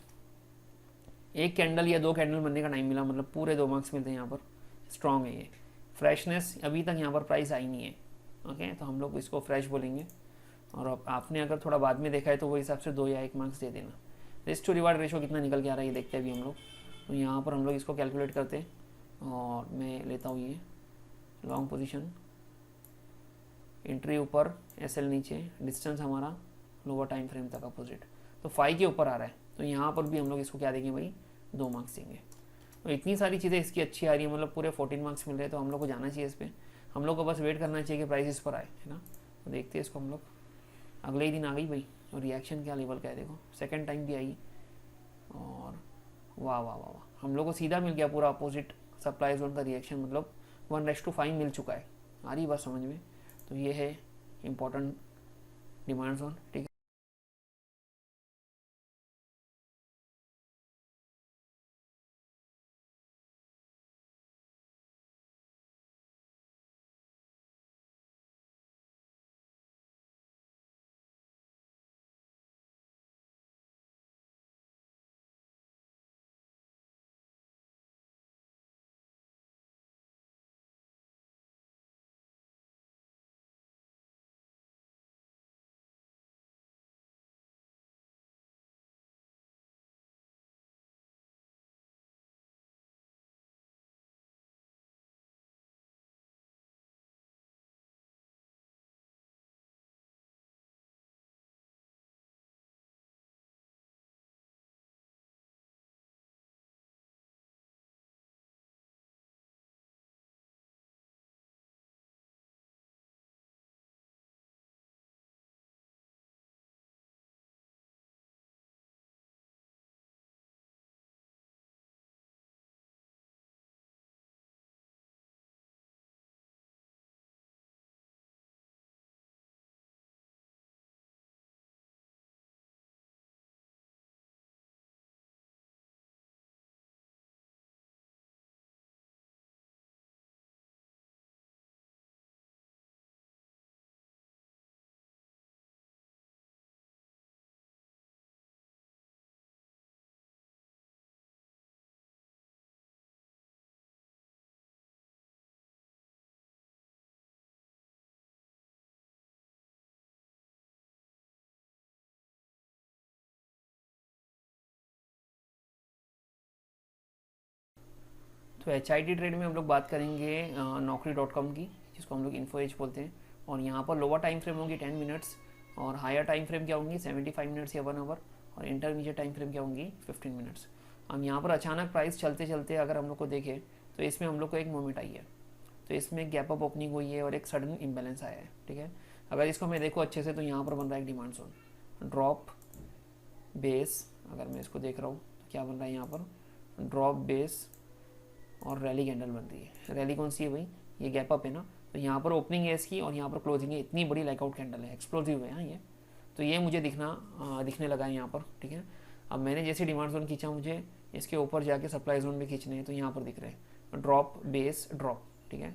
1 कैंडल या 2 कैंडल बनने का टाइम मिला, मतलब पूरे 2 मार्क्स मिलते हैं यहाँ पर। स्ट्रॉन्ग है ये। फ्रेशनेस अभी तक यहाँ पर प्राइस आई नहीं है। ओके, तो हम लोग इसको फ्रेश बोलेंगे। और आपने अगर थोड़ा बाद में देखा है तो वो हिसाब से 2 या 1 मार्क्स दे देना। रिस्क टू रिवार्ड रेशो कितना निकल के आ रहा है ये देखते हैं अभी हम लोग। तो यहाँ पर हम लोग इसको कैलकुलेट करते हैं, और मैं लेता हूँ ये लॉन्ग पोजीशन, एंट्री ऊपर, एसएल नीचे, डिस्टेंस हमारा लोअर टाइम फ्रेम तक अपोजिट, तो 5 के ऊपर आ रहा है। तो यहाँ पर भी हम लोग इसको क्या देंगे भाई, 2 मार्क्स देंगे। तो इतनी सारी चीज़ें इसकी अच्छी आ रही है, मतलब पूरे 14 मार्क्स मिल रहे हैं। तो हम लोग को जाना चाहिए इस पर, हम लोग को बस वेट करना चाहिए कि प्राइस इस पर आए, है ना। तो देखते हैं इसको हम लोग। अगले ही दिन आ गई भाई, और रिएक्शन क्या लेवल का है देखो, सेकंड टाइम भी आई, और वाह वाह वाह वाह, हम लोग को सीधा मिल गया पूरा अपोजिट सप्लाई जोन का रिएक्शन, मतलब 1:5 मिल चुका है। आ रही बात समझ में। तो ये है इंपॉर्टेंट डिमांड जोन, ठीक है। तो HIT ट्रेड में हम लोग बात करेंगे naukri.com की, जिसको हम लोग इन्फो एज बोलते हैं। और यहाँ पर लोअर टाइम फ्रेम होगी 10 मिनट्स, और हायर टाइम फ्रेम क्या होंगी 75 मिनट्स या 1 आवर, और इंटरमीडिएट टाइम फ्रेम क्या होंगी 15 मिनट्स। हम यहाँ पर अचानक प्राइस चलते चलते अगर हम लोग को देखें तो इसमें हम लोग को एक मोमेंट आई है, तो इसमें गैप अप ओपनिंग हुई है और एक सडन इम्बैलेंस आया है, ठीक है। अगर इसको मैं देखो अच्छे से तो यहाँ पर बन रहा है एक डिमांड जोन, ड्रॉप बेस। अगर मैं इसको देख रहा हूँ तो क्या बन रहा है यहाँ पर, ड्रॉप बेस और रैली कैंडल बन रही है। रैली कौन सी है भाई, ये गैप अप है ना, तो यहाँ पर ओपनिंग है इसकी और यहाँ पर क्लोजिंग है। इतनी बड़ी लाइकआउट कैंडल है, एक्सप्लोसिव है ये, तो ये मुझे दिखने लगा है यहाँ पर, ठीक है। अब मैंने जैसे डिमांड जोन खींचा, मुझे इसके ऊपर जाके सप्लाई जोन में खींचने हैं, तो यहाँ पर दिख रहे हैं ड्रॉप बेस ड्रॉप, ठीक है।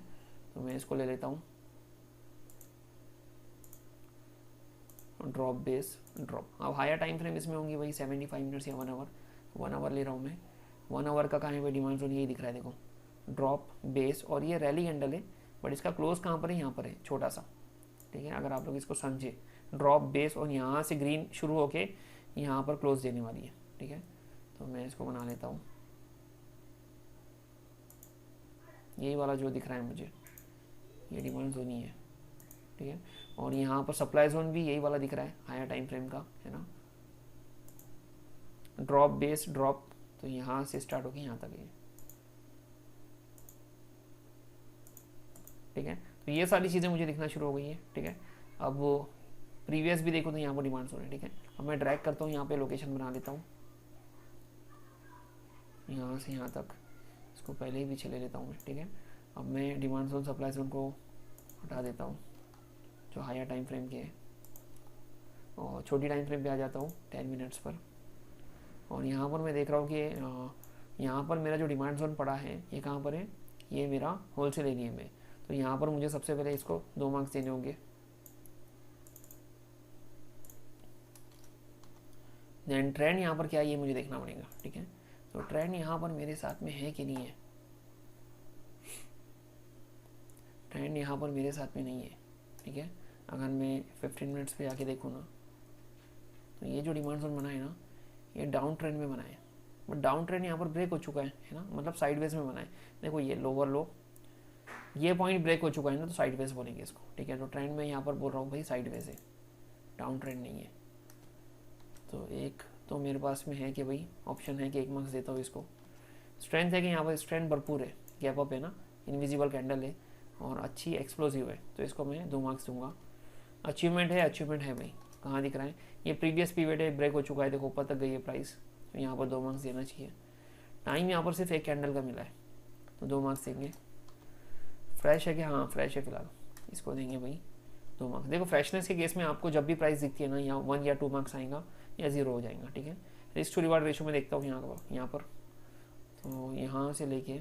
तो मैं इसको ले लेता हूँ, ड्रॉप बेस ड्रॉप। अब हायर टाइम फ्रेम इसमें होंगी वही 75 मिनट्स या 1 आवर। 1 आवर ले रहा हूँ मैं, 1 आवर का कहाँ है भाई डिमांड जोन, यही दिख रहा है देखो, ड्रॉप बेस, और ये रैली कैंडल है, बट इसका क्लोज कहाँ पर है, यहाँ पर है छोटा सा, ठीक है। अगर आप लोग इसको समझे, ड्रॉप बेस और यहाँ से ग्रीन शुरू होके यहाँ पर क्लोज देने वाली है, ठीक है। तो मैं इसको बना लेता हूँ, यही वाला जो दिख रहा है मुझे, ये डिमांड जोन ही है, ठीक है। और यहाँ पर सप्लाई जोन भी यही वाला दिख रहा है, हायर टाइम फ्रेम का है ना, ड्रॉप बेस ड्रॉप, तो यहाँ से स्टार्ट होकर यहाँ तक है, ठीक है। तो ये सारी चीज़ें मुझे दिखना शुरू हो गई है, ठीक है। अब वो प्रीवियस भी देखो तो यहाँ पर डिमांड जोन है, ठीक है। अब मैं ड्रैग करता हूँ, यहाँ पे लोकेशन बना लेता हूँ, यहाँ से यहाँ तक, इसको पहले ही पीछे ले लेता हूँ मैं, ठीक है। अब मैं डिमांड जोन सप्लाई जोन को हटा देता हूँ जो हायर टाइम फ्रेम के है, और छोटी टाइम फ्रेम पे आ जाता हूँ 10 मिनट्स पर। और यहाँ पर मैं देख रहा हूँ कि यहाँ पर मेरा जो डिमांड जोन पड़ा है ये कहाँ पर है, ये मेरा होलसेल एरिया में। तो यहाँ पर मुझे सबसे पहले इसको 2 मार्क्स देने होंगे, देन ट्रेंड यहाँ पर क्या है ये मुझे देखना पड़ेगा, ठीक है। तो ट्रेंड यहाँ पर मेरे साथ में है कि नहीं है, ट्रेंड यहाँ पर मेरे साथ में नहीं है, ठीक है। अगर मैं 15 मिनट्स पे आके देखूँ ना, तो ये जो डिमांड जोन बना है ना, ये डाउन ट्रेंड में बना है, बट डाउन ट्रेंड यहाँ पर ब्रेक हो चुका है ना, मतलब साइडवेज में बना है। देखो ये लोअर लो, ये पॉइंट ब्रेक हो चुका है ना, तो साइडवेज बोलेंगे इसको, ठीक है। तो ट्रेंड में यहाँ पर बोल रहा हूँ भाई साइडवेज है, डाउन ट्रेंड नहीं है। तो एक तो मेरे पास में है कि भाई ऑप्शन है कि 1 मार्क्स देता हूँ इसको। स्ट्रेंथ है कि यहाँ पर स्ट्रेंथ भरपूर है, गैप अप है ना, इनविजिबल कैंडल है और अच्छी एक्सप्लोसिव है, तो इसको मैं 2 मार्क्स दूंगा। अचीवमेंट है भाई, कहाँ दिख रहा है, ये प्रीवियस पीरियड है, ब्रेक हो चुका है, देखो ऊपर तक गई है प्राइस, तो यहाँ पर 2 मार्क्स देना चाहिए। टाइम यहाँ पर सिर्फ एक कैंडल का मिला है, तो 2 मार्क्स देंगे। फ्रेश है क्या, हाँ फ्रेश है फिलहाल, इसको देंगे भाई 2 मार्क्स। देखो फ्रेशनेस के केस में आपको जब भी प्राइस दिखती है ना, यहाँ 1 या 2 मार्क्स आएगा या 0 हो जाएगा, ठीक है। रिस्क टू रिवार्ड रेशो में देखता हूँ यहाँ पर, तो यहाँ से लेके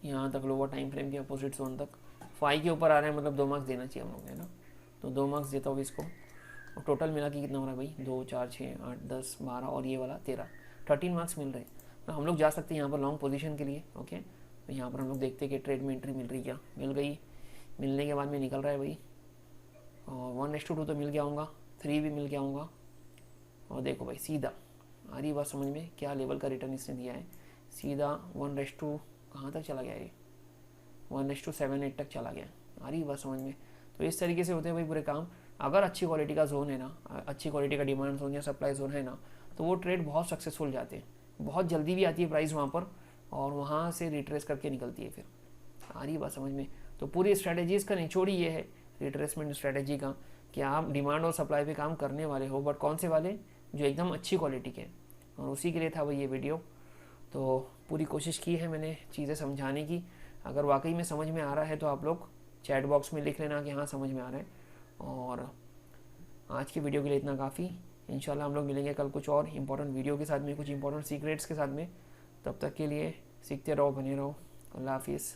यहाँ तक लोअर टाइम फ्रेम के अपोजिट जोन तक 5 के ऊपर आ रहा है, मतलब 2 मार्क्स देना चाहिए हम लोग, है ना। तो 2 मार्क्स देता हूँ इसको, और टोटल मिला के कितना हो रहा है भाई, 2 4 6 8 10 12 और ये वाला 13 मार्क्स मिल रहे हैं। तो हम लोग जा सकते हैं यहाँ पर लॉन्ग पोजीशन के लिए, ओके। तो यहाँ पर हम लोग देखते हैं कि ट्रेड में एंट्री मिल रही, क्या मिल गई, मिलने के बाद में निकल रहा है भाई, और 1:2 तो मिल गया होगा, 3 भी मिल गया होगा। और देखो भाई सीधा आ रही बात समझ में, क्या लेवल का रिटर्न इसने दिया है, सीधा 1:2 कहाँ तक चला गया ये, 1:7 8 तक चला गया, आ रही बात समझ में। तो इस तरीके से होते हैं भाई पूरे काम। अगर अच्छी क्वालिटी का जोन है ना, अच्छी क्वालिटी का डिमांड जोन या सप्लाई जोन है ना, तो वो ट्रेड बहुत सक्सेसफुल जाते हैं, बहुत जल्दी भी आती है प्राइस वहाँ पर, और वहाँ से रिट्रेस करके निकलती है फिर, आ रही बात समझ में। तो पूरी स्ट्रैटेजीज़ का निचोड़ ये है रिट्रेसमेंट स्ट्रैटेजी का, कि आप डिमांड और सप्लाई पे काम करने वाले हो, बट कौन से वाले, जो एकदम अच्छी क्वालिटी के, और उसी के लिए था भाई ये वीडियो। तो पूरी कोशिश की है मैंने चीज़ें समझाने की। अगर वाकई में समझ में आ रहा है तो आप लोग चैट बॉक्स में लिख लेना कि हाँ समझ में आ रहा है। और आज की वीडियो के लिए इतना काफ़ी, इंशाल्लाह हम लोग मिलेंगे कल कुछ और इंपॉर्टेंट वीडियो के साथ में, कुछ इंपॉर्टेंट सीक्रेट्स के साथ में। तब तक के लिए सीखते रहो, बने रहो। अल्लाह हाफिज़।